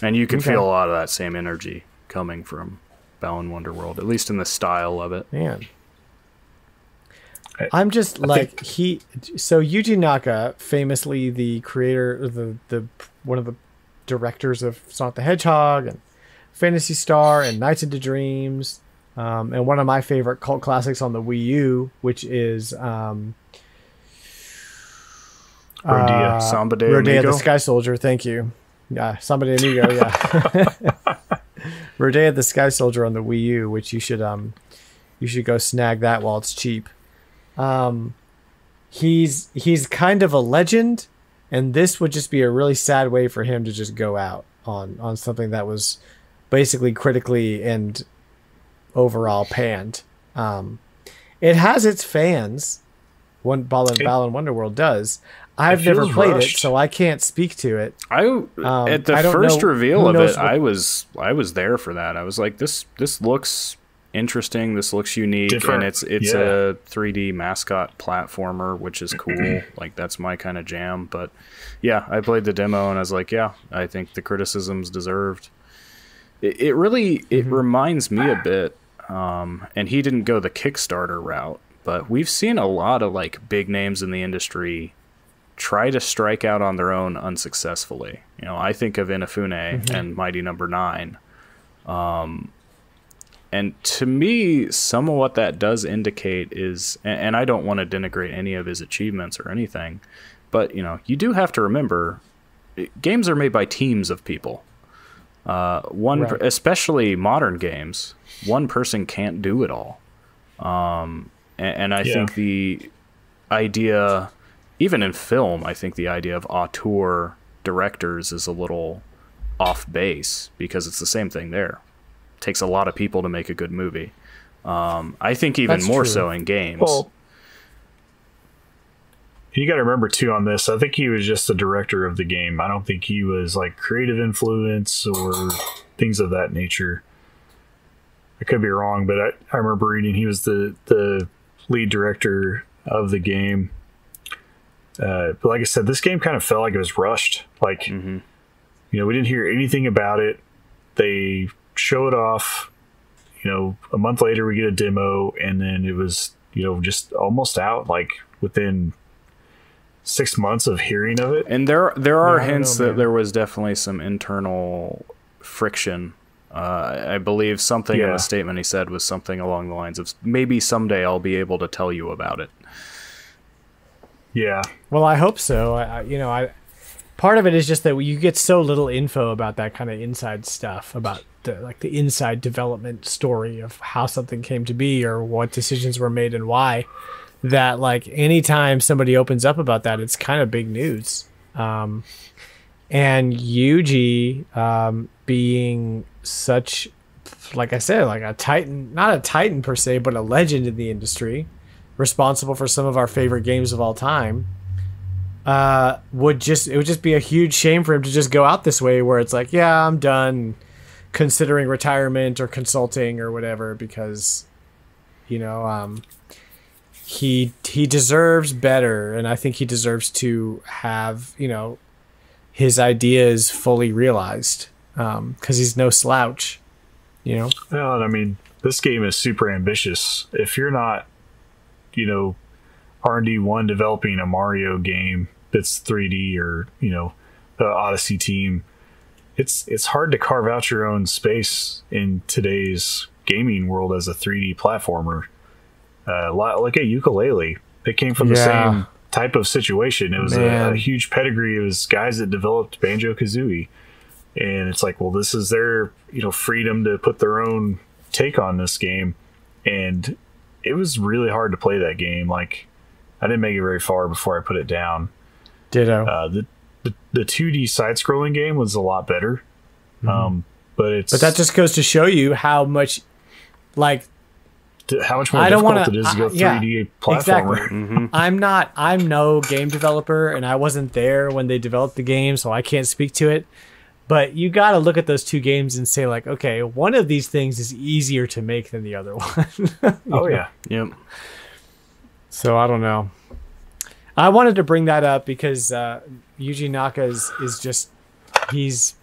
S3: And you can feel a lot of that same energy coming from Balan Wonderworld, at least in the style of it.
S1: Man. I'm just so Yuji Naka, famously the creator, the one of the directors of Sonic the Hedgehog and Phantasy Star and Nights into Dreams, and one of my favorite cult classics on the Wii U, which is
S2: Rodea.
S1: Rodea the Sky Soldier. Thank you. Yeah, Samba de Amigo. Yeah, Rodea the Sky Soldier on the Wii U, which you should go snag that while it's cheap. He's kind of a legend, and this would just be a really sad way for him to just go out on something that was basically critically and overall panned. It has its fans. Balan Wonderworld does. I've never played it, so I can't speak to it.
S3: At the first reveal of it, I was there for that. I was like, this looks interesting, this looks unique, and it's a 3D mascot platformer, which is cool. Like, that's my kind of jam. But yeah, I played the demo and I was like, yeah, I think the criticism's deserved. It really reminds me a bit, and he didn't go the Kickstarter route, but we've seen a lot of like big names in the industry try to strike out on their own unsuccessfully. I think of Inafune and Mighty Number 9. And to me, some of what that does indicate is, and I don't want to denigrate any of his achievements or anything, but you do have to remember, games are made by teams of people. Especially modern games, one person can't do it all. And I think the idea, even in film, I think the idea of auteur directors is a little off base, because it's the same thing there. Takes a lot of people to make a good movie. I think even That's more true. So in games.
S2: Well, you got to remember too on this, I think he was just the director of the game. I don't think he was like creative influence or things of that nature. I could be wrong, but I remember reading he was the lead director of the game. But like I said, this game kind of felt like it was rushed. Like, we didn't hear anything about it. They show it off a month later we get a demo, and then it was, just almost out like within 6 months of hearing of it.
S3: And there are hints that there was definitely some internal friction. I believe something in the statement he said was something along the lines of, maybe someday I'll be able to tell you about it.
S2: Yeah.
S1: Well, I hope so. I part of it is just that you get so little info about that kind of inside stuff, about the inside development story of how something came to be or what decisions were made and why, that like anytime somebody opens up about that, it's kind of big news. And Yuji, being such, like I said, like a titan, not a titan per se, but a legend in the industry, responsible for some of our favorite games of all time, it would just be a huge shame for him to just go out this way, where it's like, yeah, I'm done considering retirement or consulting or whatever, because he deserves better, and I think he deserves to have his ideas fully realized, because he's no slouch. Well,
S2: and I mean, this game is super ambitious. If you're not R&D 1 developing a Mario game that's 3D, or the Odyssey team, it's hard to carve out your own space in today's gaming world as a 3D platformer. Like a Ukulele, it came from the same type of situation. It was a huge pedigree. It was guys that developed Banjo-Kazooie, and it's like, well, this is their freedom to put their own take on this game, and it was really hard to play that game. Like, I didn't make it very far before I put it down.
S1: Ditto.
S2: The 2D side-scrolling game was a lot better, but
S1: that just goes to show you how much more difficult it is to go 3D platformer. Exactly. I'm no game developer, and I wasn't there when they developed the game, so I can't speak to it. But you got to look at those two games and say, like, okay, one of these things is easier to make than the other one.
S2: Yeah.
S3: Yep.
S1: So I don't know. I wanted to bring that up because Yuji Naka is just, he's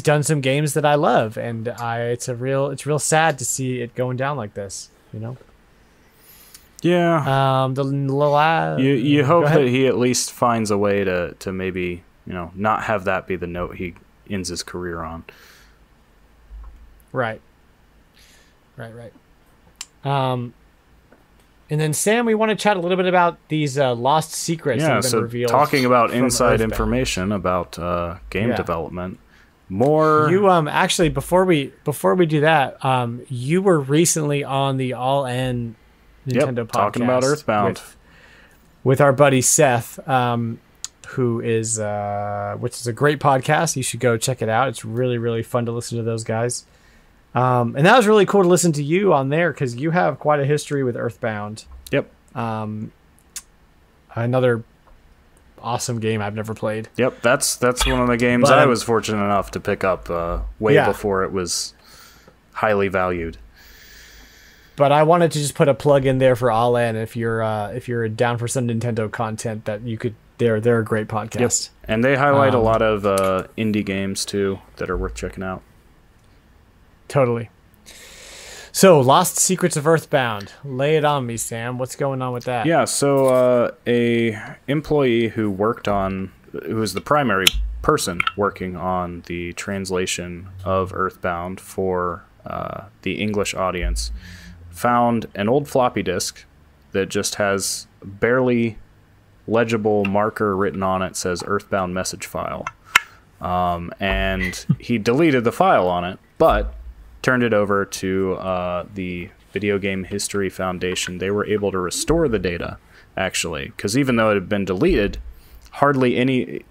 S1: done some games that I love, and it's real sad to see it going down like this.
S3: Yeah. You hope that he at least finds a way to maybe not have that be the note he ends his career on.
S1: Right. And then, Sam, we want to chat a little bit about these lost secrets that have been revealed.
S3: Talking about inside information about game development. More.
S1: You actually, before we do that, you were recently on the All In Nintendo podcast
S3: talking about EarthBound
S1: with our buddy Seth, who is which is a great podcast. You should go check it out. It's really, really fun to listen to those guys. And that was really cool to listen to you on there, because you have quite a history with EarthBound.
S3: Yep.
S1: Another awesome game I've never played.
S3: Yep, that's one of the games I was fortunate enough to pick up way before it was highly valued.
S1: But I wanted to just put a plug in there for All In. If you're down for some Nintendo content, that you could, they're a great podcast.
S3: Yep. And they highlight a lot of indie games too that are worth checking out.
S1: Totally. So, Lost Secrets of EarthBound. Lay it on me, Sam. What's going on with that?
S3: Yeah, so a employee who was the primary person working on the translation of EarthBound for the English audience found an old floppy disk that just has barely legible marker written on it, says EarthBound message file. And he deleted the file on it, but turned it over to the Video Game History Foundation. They were able to restore the data, actually, because even though it had been deleted, hardly any,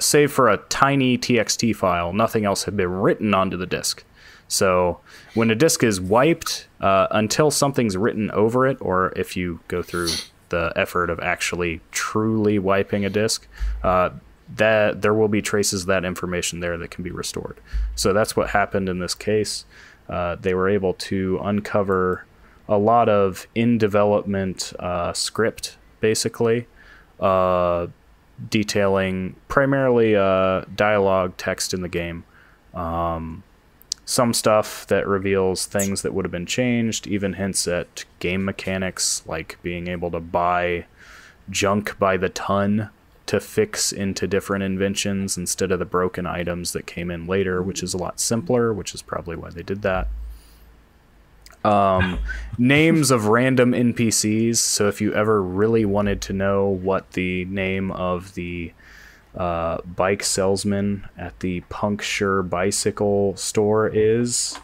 S3: save for a tiny TXT file, nothing else had been written onto the disk. So when a disk is wiped, until something's written over it, or if you go through the effort of actually truly wiping a disk, that there will be traces of that information there that can be restored. So that's what happened in this case. They were able to uncover a lot of in-development script, basically, detailing primarily dialogue text in the game. some stuff that reveals things that would have been changed, even hints at game mechanics, like being able to buy junk by the ton to fix into different inventions instead of the broken items that came in later, which is a lot simpler, which is probably why they did that. Names of random NPCs. So if you ever really wanted to know what the name of the bike salesman at the Puncture bicycle store is,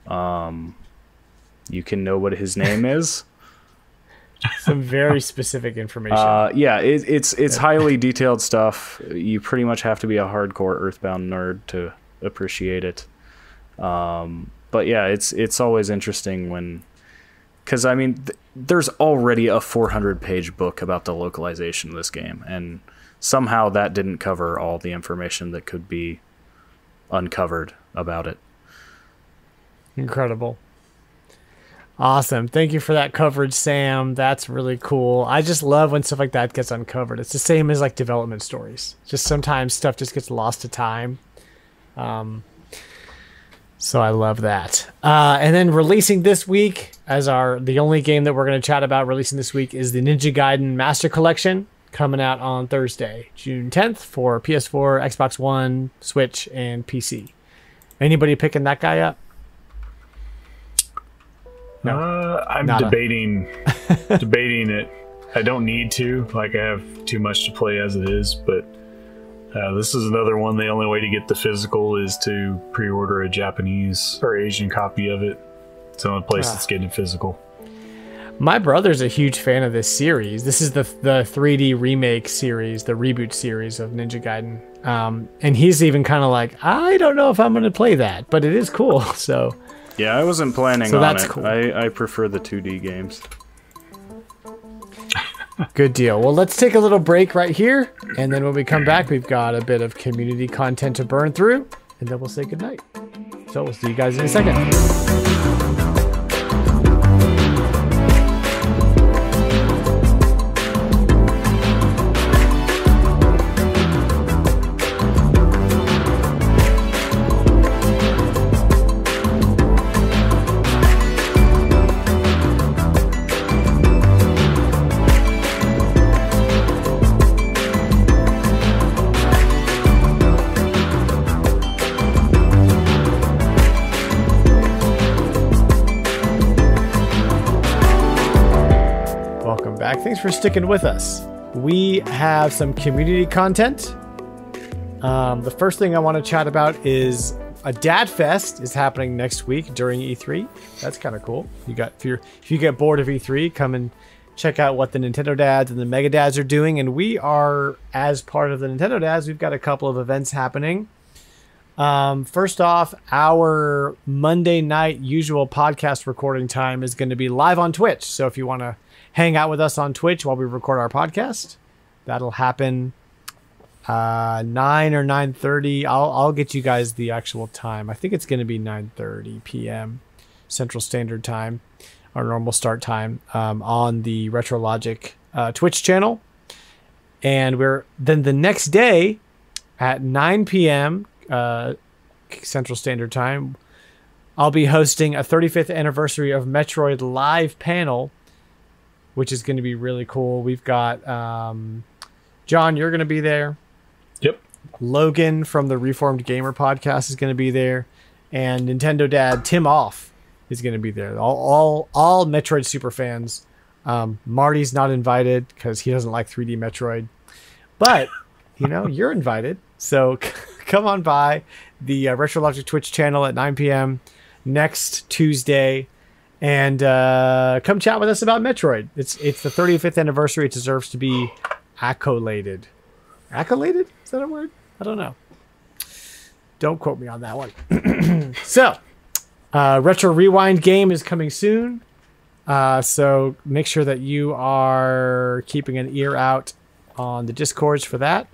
S3: you can know what his name is.
S1: Some very specific information.
S3: Yeah, it's highly detailed stuff. You pretty much have to be a hardcore EarthBound nerd to appreciate it. But yeah, it's always interesting when, because I mean, there's already a 400-page book about the localization of this game, and somehow that didn't cover all the information that could be uncovered about it.
S1: Incredible. Awesome. Thank you for that coverage, Sam. That's really cool. I just love when stuff like that gets uncovered. It's the same as like development stories. Just sometimes stuff just gets lost to time. So I love that. And then releasing this week as the only game that we're going to chat about releasing this week is the Ninja Gaiden Master Collection, coming out on Thursday, June 10th for PS4, Xbox One, Switch, and PC. Anybody picking that guy up? No,
S2: I'm debating it. I don't need to. Like, I have too much to play as it is, but this is another one. The only way to get the physical is to pre-order a Japanese or Asian copy of it. It's the only place that's getting physical.
S1: My brother's a huge fan of this series. This is the 3D remake series, the reboot series of Ninja Gaiden. And he's even kind of like, I don't know if I'm going to play that, but it is cool. So
S3: yeah, I wasn't planning on it.
S1: Cool.
S3: I prefer the 2D games.
S1: Good deal. Well, let's take a little break right here, and then when we come back, we've got a bit of community content to burn through, and then we'll say goodnight. So we'll see you guys in a second. Thanks for sticking with us. We have some community content. The first thing I want to chat about is a Dad Fest is happening next week during E3. That's kind of cool. If you get bored of E3, come and check out what the Nintendo Dads and the Mega Dads are doing. And we are, as part of the Nintendo Dads, we've got a couple of events happening. First off, our Monday night usual podcast recording time is going to be live on Twitch. So if you want to hang out with us on Twitch while we record our podcast, that'll happen 9 or 9:30. I'll get you guys the actual time. I think it's going to be 9:30 p.m. Central Standard Time, our normal start time, on the RetroLogic Twitch channel. And then the next day at 9 p.m. Central Standard Time, I'll be hosting a 35th anniversary of Metroid live panel, which is going to be really cool. We've got John, you're going to be there.
S2: Yep.
S1: Logan from the Reformed Gamer podcast is going to be there, and Nintendo Dad Tim Off is going to be there. All Metroid super fans. Marty's not invited because he doesn't like 3D Metroid, but you're invited. So come on by the RetroLogic Twitch channel at 9 p.m. next Tuesday. And come chat with us about Metroid. It's the 35th anniversary. It deserves to be accoladed. Accoladed? Is that a word? I don't know. Don't quote me on that one. So, Retro Rewind game is coming soon. So make sure that you are keeping an ear out on the Discords for that.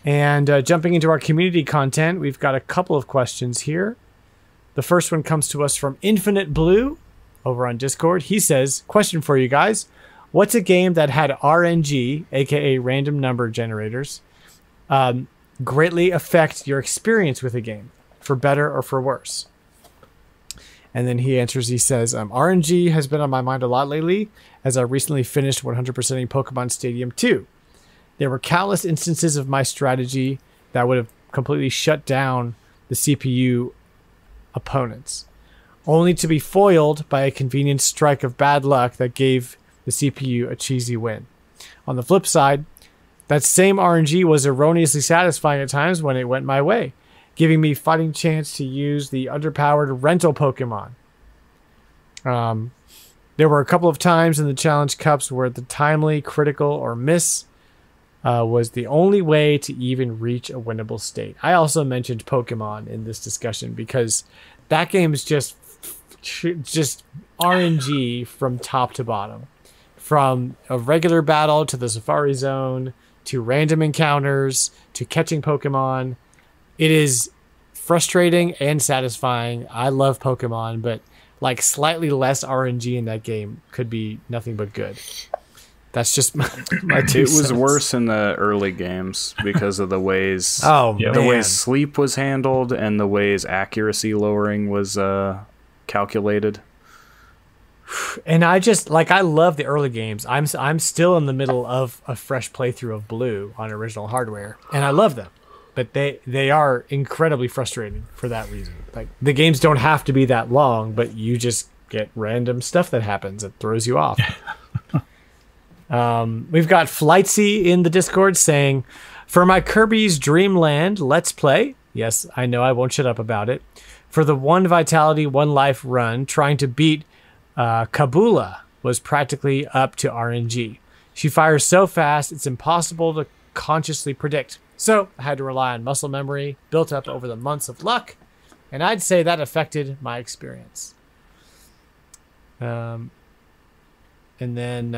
S1: And jumping into our community content, we've got a couple of questions here. The first one comes to us from Infinite Blue over on Discord. He says, question for you guys. What's a game that had RNG, aka random number generators, greatly affect your experience with a game? for better or for worse. And then he answers, he says, RNG has been on my mind a lot lately, as I recently finished 100%ing Pokemon Stadium 2. There were countless instances of my strategy that would have completely shut down the CPU opponents, only to be foiled by a convenient strike of bad luck that gave the CPU a cheesy win. On the flip side, that same RNG was erroneously satisfying at times when it went my way, giving me fighting chance to use the underpowered rental Pokemon. There were a couple of times in the Challenge Cups where the timely, critical, or miss was the only way to even reach a winnable state. I also mentioned Pokemon in this discussion because that game is just RNG from top to bottom. From a regular battle to the Safari Zone, to random encounters, to catching Pokemon. It is frustrating and satisfying. I love Pokemon, but like slightly less RNG in that game could be nothing but good. That's just my 2
S3: It was
S1: cents.
S3: worse in the early games because of the ways
S1: the
S3: ways sleep was handled and the ways accuracy lowering was calculated.
S1: And I just I love the early games. I'm still in the middle of a fresh playthrough of Blue on original hardware, and I love them. But they are incredibly frustrating for that reason. Like, the games don't have to be that long, but you just get random stuff that happens that throws you off. We've got Flightsy in the Discord saying, for my Kirby's Dream Land Let's Play, yes, I know I won't shut up about it, for the 1 Vitality, 1 Life run, trying to beat Kabula was practically up to RNG. She fires so fast, it's impossible to consciously predict. So I had to rely on muscle memory built up over the months of luck, and I'd say that affected my experience. And then,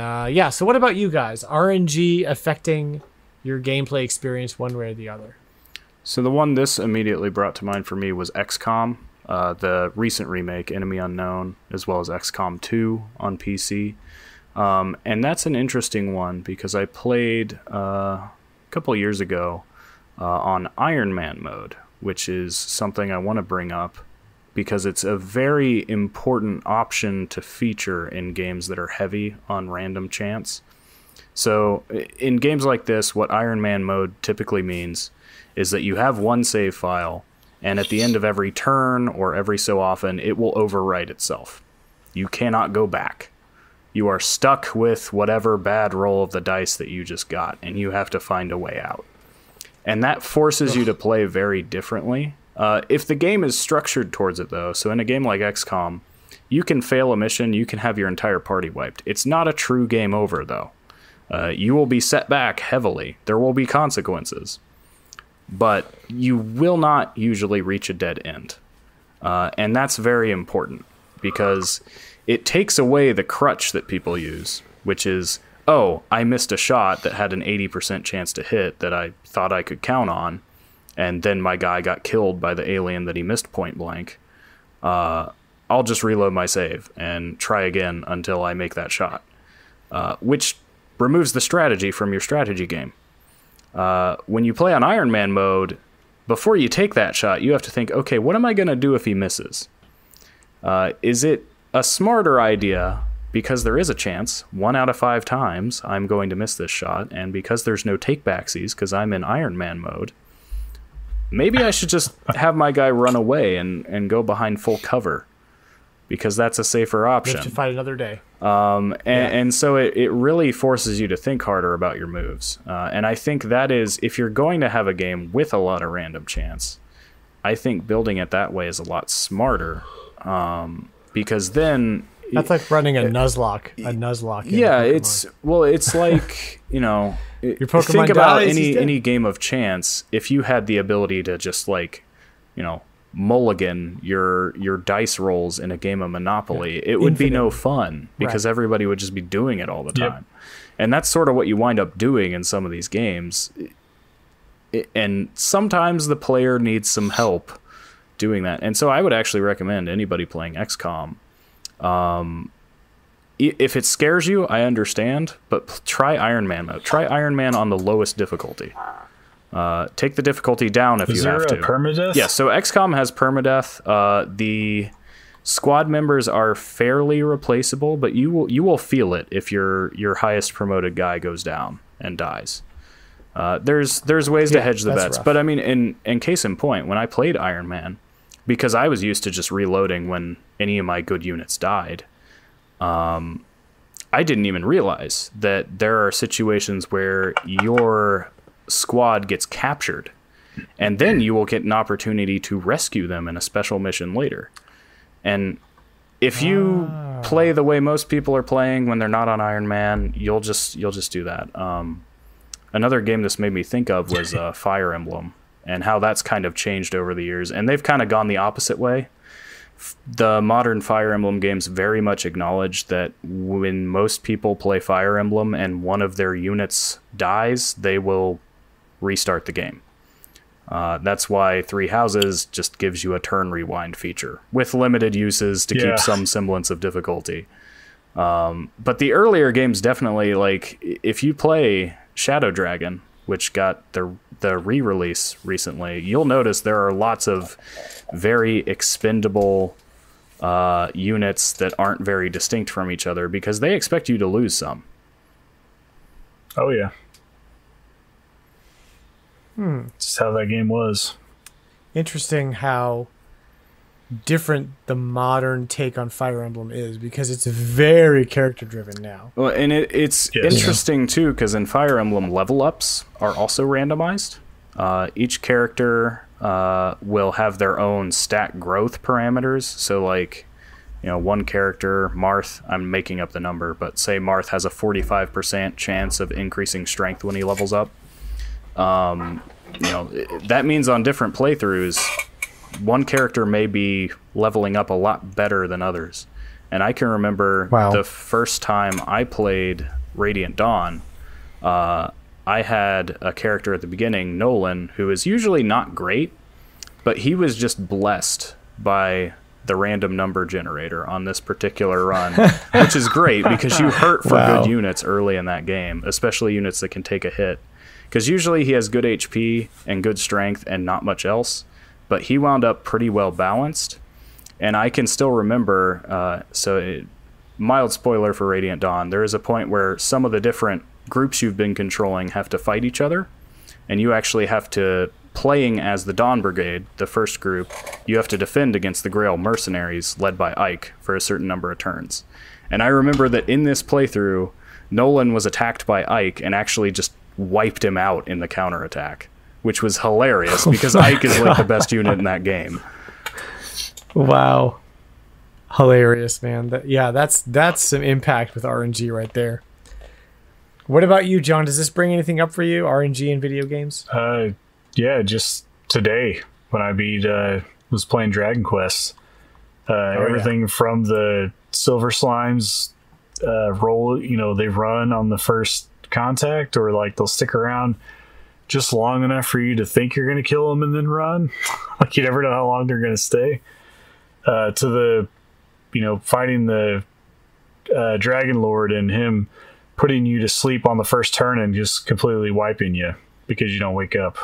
S1: so what about you guys? RNG affecting your gameplay experience one way or the other?
S3: So the one this immediately brought to mind for me was XCOM, the recent remake, Enemy Unknown, as well as XCOM 2 on PC. And that's an interesting one because I played a couple years ago on Iron Man mode, which is something I want to bring up because it's a very important option to feature in games that are heavy on random chance. So in games like this, what Iron Man mode typically means is that you have one save file, and at the end of every turn or every so often, it will overwrite itself. You cannot go back. You are stuck with whatever bad roll of the dice that you just got, and you have to find a way out. And that forces you to play very differently. If the game is structured towards it, though, so in a game like XCOM, you can fail a mission, you can have your entire party wiped. It's not a true game over, though. You will be set back heavily. There will be consequences. But you will not usually reach a dead end. And that's very important, because it takes away the crutch that people use, which is, oh, I missed a shot that had an 80% chance to hit that I thought I could count on, and then my guy got killed by the alien that he missed point blank. I'll just reload my save and try again until I make that shot, which removes the strategy from your strategy game. When you play on Iron Man mode, before you take that shot, you have to think, okay, what am I going to do if he misses? Is it a smarter idea, because there is a chance, 1 out of 5 times, I'm going to miss this shot, and because there's no take-backsies, because I'm in Iron Man mode, maybe I should just have my guy run away and go behind full cover, because that's a safer option.
S1: You have to fight another day.
S3: And so it really forces you to think harder about your moves. And I think that is, if you're going to have a game with a lot of random chance, I think building it that way is a lot smarter. Because then...
S1: That's like running a Nuzlocke.
S3: Yeah, it's like, your
S1: Pokemon
S3: think about
S1: dies,
S3: any game of chance. If you had the ability to just mulligan your dice rolls in a game of Monopoly, it would be no fun, because everybody would just be doing it all the time. And that's sort of what you wind up doing in some of these games. And sometimes the player needs some help doing that. And so I would actually recommend anybody playing XCOM, if it scares you, I understand, but try Iron Man mode. Try Iron Man on the lowest difficulty. Take the difficulty down if you have to.
S2: Is there a permadeath?
S3: Yeah, so XCOM has permadeath. The squad members are fairly replaceable, but you will feel it if your highest promoted guy goes down and dies. There's ways to hedge the bets, rough. But I mean, in case in point, when I played Iron Man, because I was used to just reloading when any of my good units died, I didn't even realize that there are situations where your squad gets captured, and then you will get an opportunity to rescue them in a special mission later. And if you play the way most people are playing when they're not on Iron Man, you'll just do that. Another game this made me think of was Fire Emblem, and how that's kind of changed over the years. And they've kind of gone the opposite way. The modern Fire Emblem games very much acknowledge that when most people play Fire Emblem and one of their units dies, they will restart the game. That's why Three Houses just gives you a turn rewind feature with limited uses to keep some semblance of difficulty. But the earlier games definitely, like, if you play Shadow Dragon, which got the re-release recently, you'll notice there are lots of very expendable units that aren't very distinct from each other because they expect you to lose some.
S2: Oh, yeah. Just how that game was.
S1: Interesting how different the modern take on Fire Emblem is, because it's very character driven now.
S3: Well, and it's interesting too, because in Fire Emblem, level ups are also randomized. Each character will have their own stat growth parameters. So, like, one character, Marth, I'm making up the number, but say Marth has a 45% chance of increasing strength when he levels up. That means on different playthroughs, one character may be leveling up a lot better than others. And I can remember the first time I played Radiant Dawn, I had a character at the beginning, Nolan, who is usually not great, but he was just blessed by the random number generator on this particular run, which is great because you hurt for good units early in that game, especially units that can take a hit. Because usually he has good HP and good strength and not much else, but he wound up pretty well balanced. And I can still remember, mild spoiler for Radiant Dawn, there is a point where some of the different groups you've been controlling have to fight each other, and you actually have to, playing as the Dawn Brigade, the first group, you have to defend against the Grail mercenaries led by Ike for a certain number of turns. And I remember that in this playthrough, Nolan was attacked by Ike and actually just wiped him out in the counterattack, which was hilarious because Ike is like the best unit in that game.
S1: Wow. Hilarious, man. That's some impact with RNG right there. What about you, John? Does this bring anything up for you, RNG in video games?
S2: Yeah, just today when I was playing Dragon Quest. Everything from the Silver Slimes roll, they run on the first contact, or like they'll stick around just long enough for you to think you're going to kill them and then run. Like, you never know how long they're going to stay. To the, fighting the Dragon Lord and him putting you to sleep on the first turn and just completely wiping you because you don't wake up.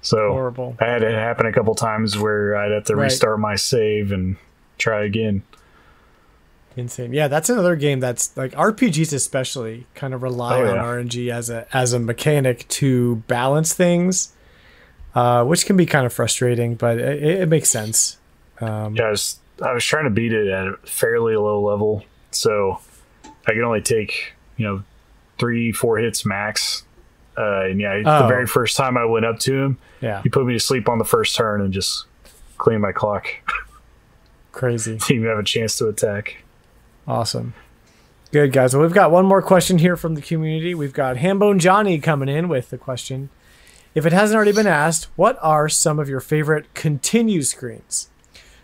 S2: So
S1: horrible. I
S2: had it happen a couple times where I'd have to restart my save and try again.
S1: Insane. Yeah, that's another game that's like, RPGs especially kind of rely on RNG as a mechanic to balance things, which can be kind of frustrating, but it makes sense.
S2: I was trying to beat it at a fairly low level, so I could only take 3-4 hits max. The very first time I went up to him, he put me to sleep on the first turn and just cleaned my clock.
S1: Crazy.
S2: Didn't even have a chance to attack.
S1: Awesome. Good, guys. Well, we've got one more question here from the community. We've got Hambone Johnny coming in with the question. If it hasn't already been asked, what are some of your favorite continue screens?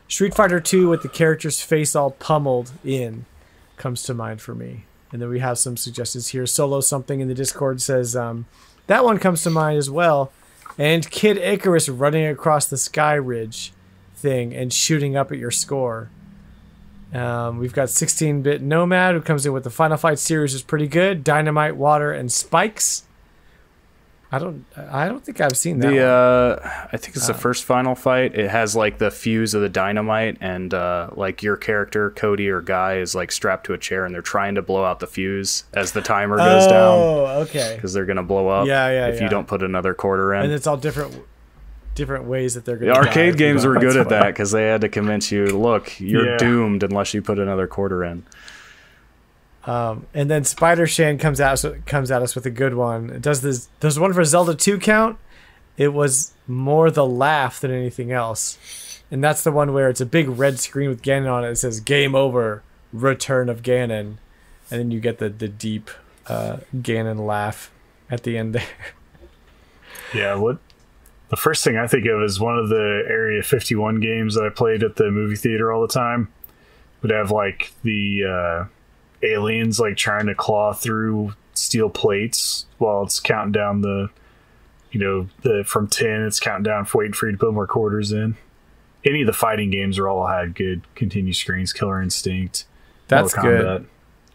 S1: Street Fighter 2 with the character's face all pummeled in comes to mind for me. And then we have some suggestions here. Solo something in the Discord says, that one comes to mind as well. And Kid Icarus running across the sky ridge thing and shooting up at your score. We've got 16-bit Nomad, who comes in with the Final Fight series is pretty good. Dynamite, Water, and Spikes. I don't think I've seen that
S3: The
S1: one.
S3: I think it's the first final fight. It has like the fuse of the dynamite, and like your character Cody or Guy is like strapped to a chair, and they're trying to blow out the fuse as the timer goes down.
S1: Oh, okay.
S3: Because they're gonna blow up. If you don't put another quarter in.
S1: And it's all different ways that they're
S3: The
S1: going to
S3: arcade games were good at that because they had to convince you, look, you're doomed unless you put another quarter in.
S1: And then Spider Shan comes at us with a good one. Does one for Zelda 2 count? It was more the laugh than anything else. And that's the one where it's a big red screen with Ganon on it. It says "Game Over, Return of Ganon," and then you get the deep Ganon laugh at the end there.
S2: Yeah, the first thing I think of is one of the Area 51 games that I played at the movie theater all the time. Would have like the aliens like trying to claw through steel plates while it's counting down the from 10, it's counting down waiting for you to put more quarters in. Any of the fighting games are all had good continuous screens. Killer Instinct,
S1: that's good.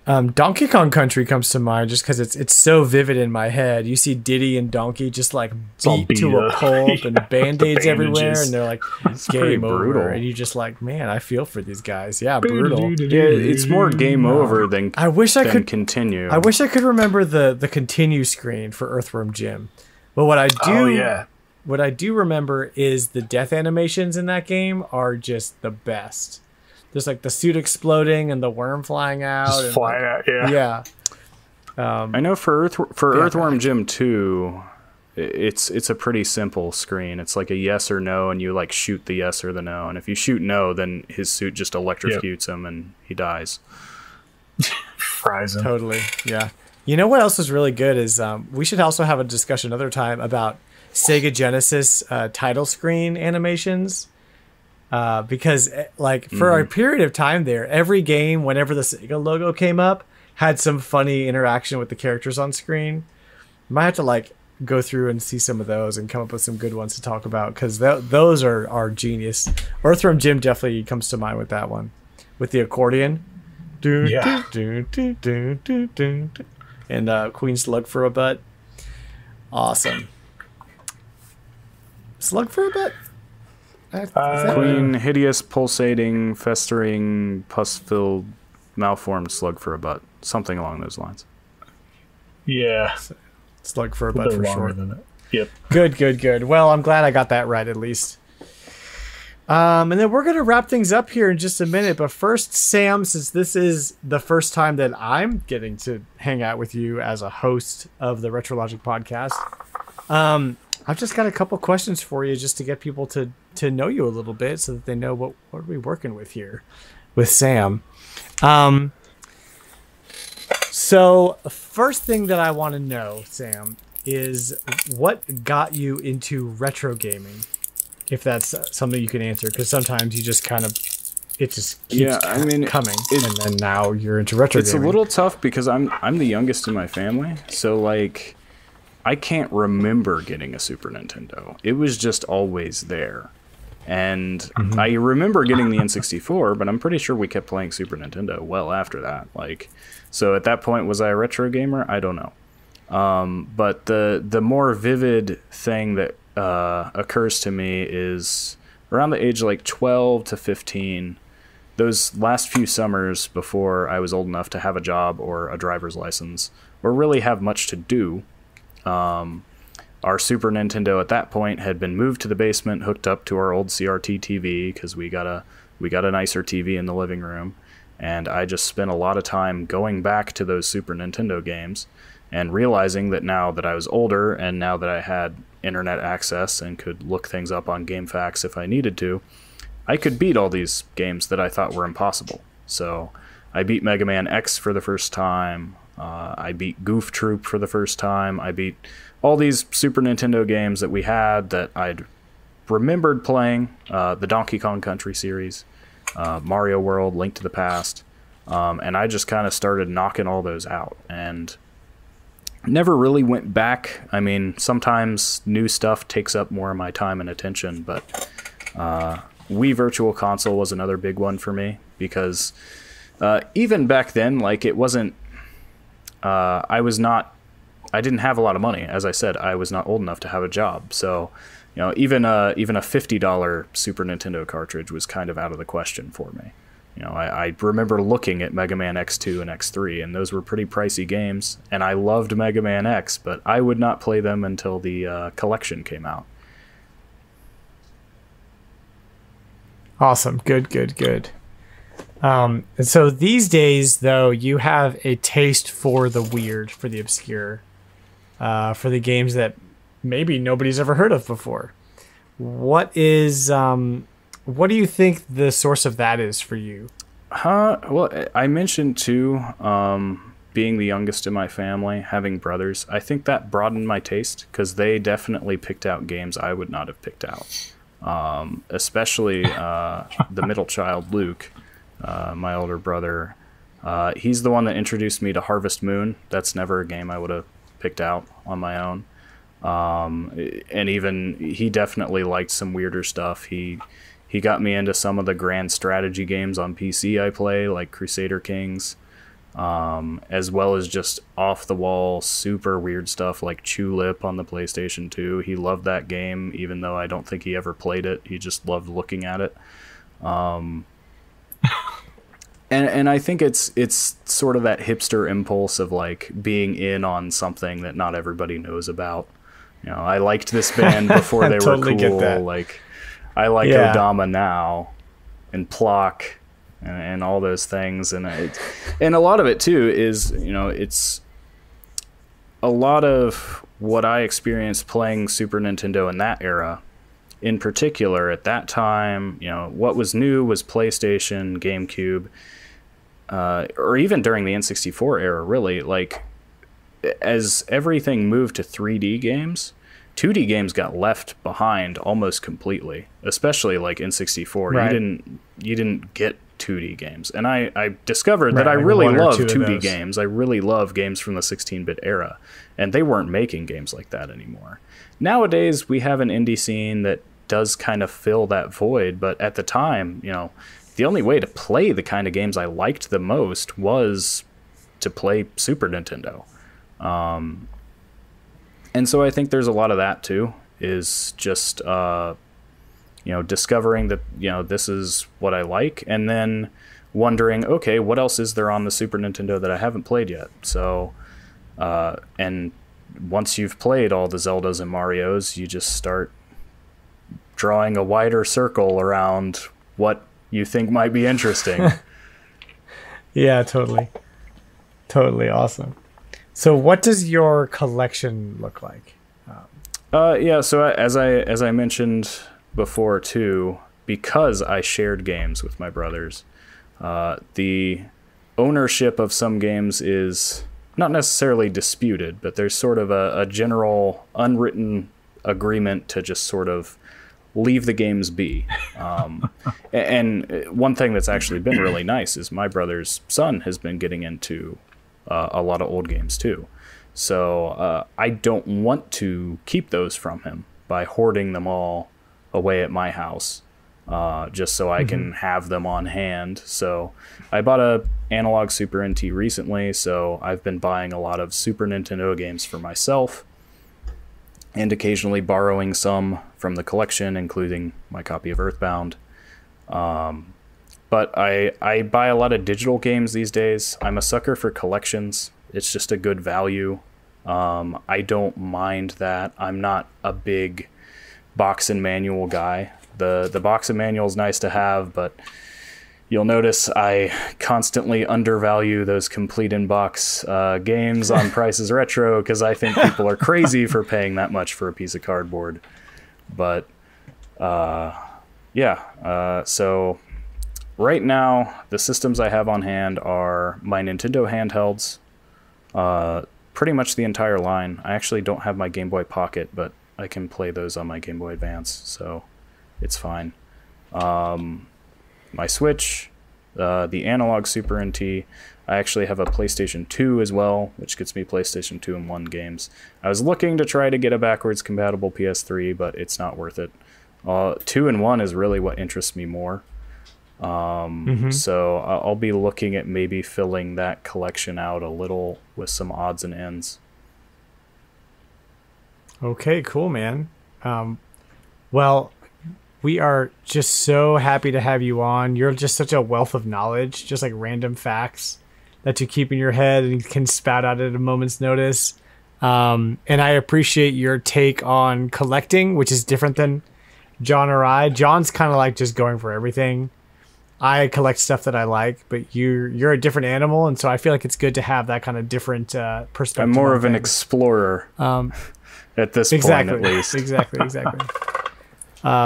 S1: Donkey Kong Country comes to mind just because it's so vivid in my head. You see Diddy and Donkey just like beat to a pulp and band-aids everywhere, and they're like, game over. And you just like, man, I feel for these guys. Yeah, brutal.
S3: Yeah, it's more game over than could continue.
S1: I wish I could remember the continue screen for Earthworm Jim. But what I do remember is the death animations in that game are just the best. There's like the suit exploding and the worm flying out.
S2: Just flying out, yeah.
S1: I
S3: know for Earthworm Jim 2, it's a pretty simple screen. It's like a yes or no, and you like shoot the yes or the no. And if you shoot no, then his suit just electrocutes him and he dies.
S2: Fries him.
S1: Totally, yeah. You know what else is really good is we should also have a discussion another time about Sega Genesis title screen animations. Because like for a period of time there, every game, whenever the Sega logo came up, had some funny interaction with the characters on screen. Might have to like go through and see some of those and come up with some good ones to talk about because those are genius. Earthworm Jim definitely comes to mind with that one, with the accordion. And Queen Slug for a Butt. Awesome. Slug for a Butt?
S3: Queen, hideous, pulsating, festering, pus-filled, malformed slug for a butt. Something along those lines.
S2: Yeah.
S1: Slug for a butt for sure.
S2: Than it. Yep.
S1: Good. Well, I'm glad I got that right at least. And then we're going to wrap things up here in just a minute. But first, Sam, since this is the first time that I'm getting to hang out with you as a host of the RetroLogic podcast, I've just got a couple questions for you just to get people to know you a little bit so that they know what are we working with here with Sam. So first thing that I want to know, Sam, is what got you into retro gaming? If that's something you can answer, because sometimes you just kind of, it just keeps coming, and then now you're into retro gaming.
S3: It's a little tough because I'm the youngest in my family, so like I can't remember getting a Super Nintendo. It was just always there. And I remember getting the N64, but I'm pretty sure we kept playing Super Nintendo well after that. Like, so at that point, was I a retro gamer? I don't know. But the more vivid thing that occurs to me is around the age of like 12 to 15, those last few summers before I was old enough to have a job or a driver's license or really have much to do. Our Super Nintendo at that point had been moved to the basement, hooked up to our old CRT TV because we got a nicer TV in the living room, and I just spent a lot of time going back to those Super Nintendo games and realizing that now that I was older and now that I had internet access and could look things up on GameFAQs if I needed to, I could beat all these games that I thought were impossible. So I beat Mega Man X for the first time. I beat Goof Troop for the first time. I beat all these Super Nintendo games that we had that I'd remembered playing, the Donkey Kong Country series, Mario World, Link to the Past, and I just kind of started knocking all those out and never really went back. I mean, sometimes new stuff takes up more of my time and attention, but Wii Virtual Console was another big one for me because even back then, like, it wasn't... I I didn't have a lot of money. As I said, I was not old enough to have a job. So, even a $50 Super Nintendo cartridge was kind of out of the question for me. I remember looking at Mega Man X2 and X3, and those were pretty pricey games. And I loved Mega Man X, but I would not play them until the collection came out.
S1: Awesome. Good. And so these days, though, you have a taste for the weird, for the obscure, for the games that maybe nobody's ever heard of before. What do you think the source of that is for you?
S3: Well, I mentioned too, being the youngest in my family, having brothers. I think that broadened my taste because they definitely picked out games I would not have picked out. Especially the middle child, Luke, my older brother. He's the one that introduced me to Harvest Moon. That's never a game I would have picked out on my own. And even he definitely liked some weirder stuff. He got me into some of the grand strategy games on PC I play, like Crusader Kings, as well as just off-the-wall super weird stuff like Tulip on the PlayStation 2. He loved that game, even though I don't think he ever played it. He just loved looking at it. And I think it's sort of that hipster impulse of like being in on something that not everybody knows about. I liked this band before they
S1: totally
S3: were
S1: get
S3: cool.
S1: that.
S3: Like I like Odama now, and Plock, and all those things, and a lot of it too is it's a lot of what I experienced playing Super Nintendo in that era. In particular, at that time, what was new was PlayStation, GameCube, or even during the N64 era, really. Like, as everything moved to 3D games, 2D games got left behind almost completely, especially like N64.
S1: Right.
S3: You didn't get 2D games. And I discovered that I really love 2D games. I really love games from the 16-bit era, and they weren't making games like that anymore. Nowadays, we have an indie scene that does kind of fill that void, but at the time, the only way to play the kind of games I liked the most was to play Super Nintendo. And so I think there's a lot of that too, is just, discovering that, this is what I like, and then wondering, okay, what else is there on the Super Nintendo that I haven't played yet? So, and once you've played all the Zeldas and Marios, you just start drawing a wider circle around what you think might be interesting.
S1: Yeah, totally. Awesome. So what does your collection look like?
S3: So as I mentioned before too, because I shared games with my brothers, the ownership of some games is not necessarily disputed, but there's sort of a general unwritten agreement to just sort of leave the games be. And one thing that's actually been really nice is my brother's son has been getting into a lot of old games too. So I don't want to keep those from him by hoarding them all away at my house, just so I can have them on hand. So I bought a analog Super NT recently, so I've been buying a lot of Super Nintendo games for myself, and occasionally borrowing some from the collection, including my copy of EarthBound. But I buy a lot of digital games these days. I'm a sucker for collections. It's just a good value. I don't mind that. I'm not a big box and manual guy. The box and manual is nice to have, but you'll notice I constantly undervalue those complete in-box games on Prices Retro because I think people are crazy for paying that much for a piece of cardboard. But so right now the systems I have on hand are my Nintendo handhelds, pretty much the entire line. I actually don't have my Game Boy Pocket, but I can play those on my Game Boy Advance, so it's fine. My Switch, the analog Super NT. I actually have a PlayStation 2 as well, which gets me PlayStation 2 and 1 games. I was looking to try to get a backwards compatible PS3, but it's not worth it. 2 and 1 is really what interests me more. So I'll be looking at maybe filling that collection out a little with some odds and ends.
S1: Okay, cool, man. Well, we are just so happy to have you on. You're just such a wealth of knowledge, just like random facts that you keep in your head and can spout out at a moment's notice. And I appreciate your take on collecting, which is different than John or I. John's kind of like just going for everything. I collect stuff that I like, but you're a different animal, and so I feel like it's good to have that kind of different perspective.
S3: I'm more of an explorer at this point, at least.
S1: Exactly.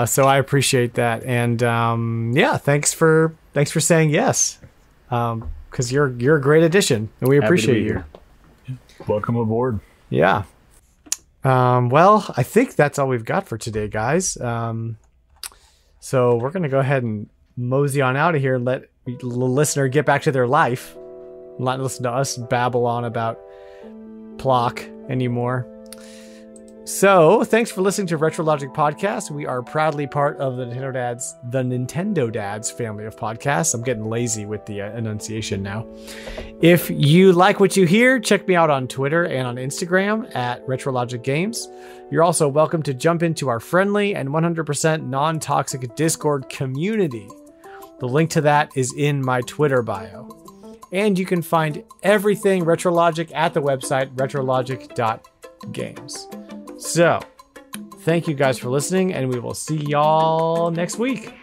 S1: So I appreciate that, and yeah, thanks for saying yes, because you're a great addition, and we appreciate you.
S2: Yeah. Welcome aboard.
S1: Yeah. Well, I think that's all we've got for today, guys. So we're gonna go ahead and mosey on out of here and let the listener get back to their life, not listen to us babble on about Plock anymore. So thanks for listening to RetroLogic Podcast. We are proudly part of the Nintendo Dads family of podcasts. I'm getting lazy with the enunciation now. If you like what you hear, check me out on Twitter and on Instagram at RetroLogic Games. You're also welcome to jump into our friendly and 100% non-toxic Discord community. The link to that is in my Twitter bio. And you can find everything RetroLogic at the website retrologic.games. So, thank you guys for listening, and we will see y'all next week.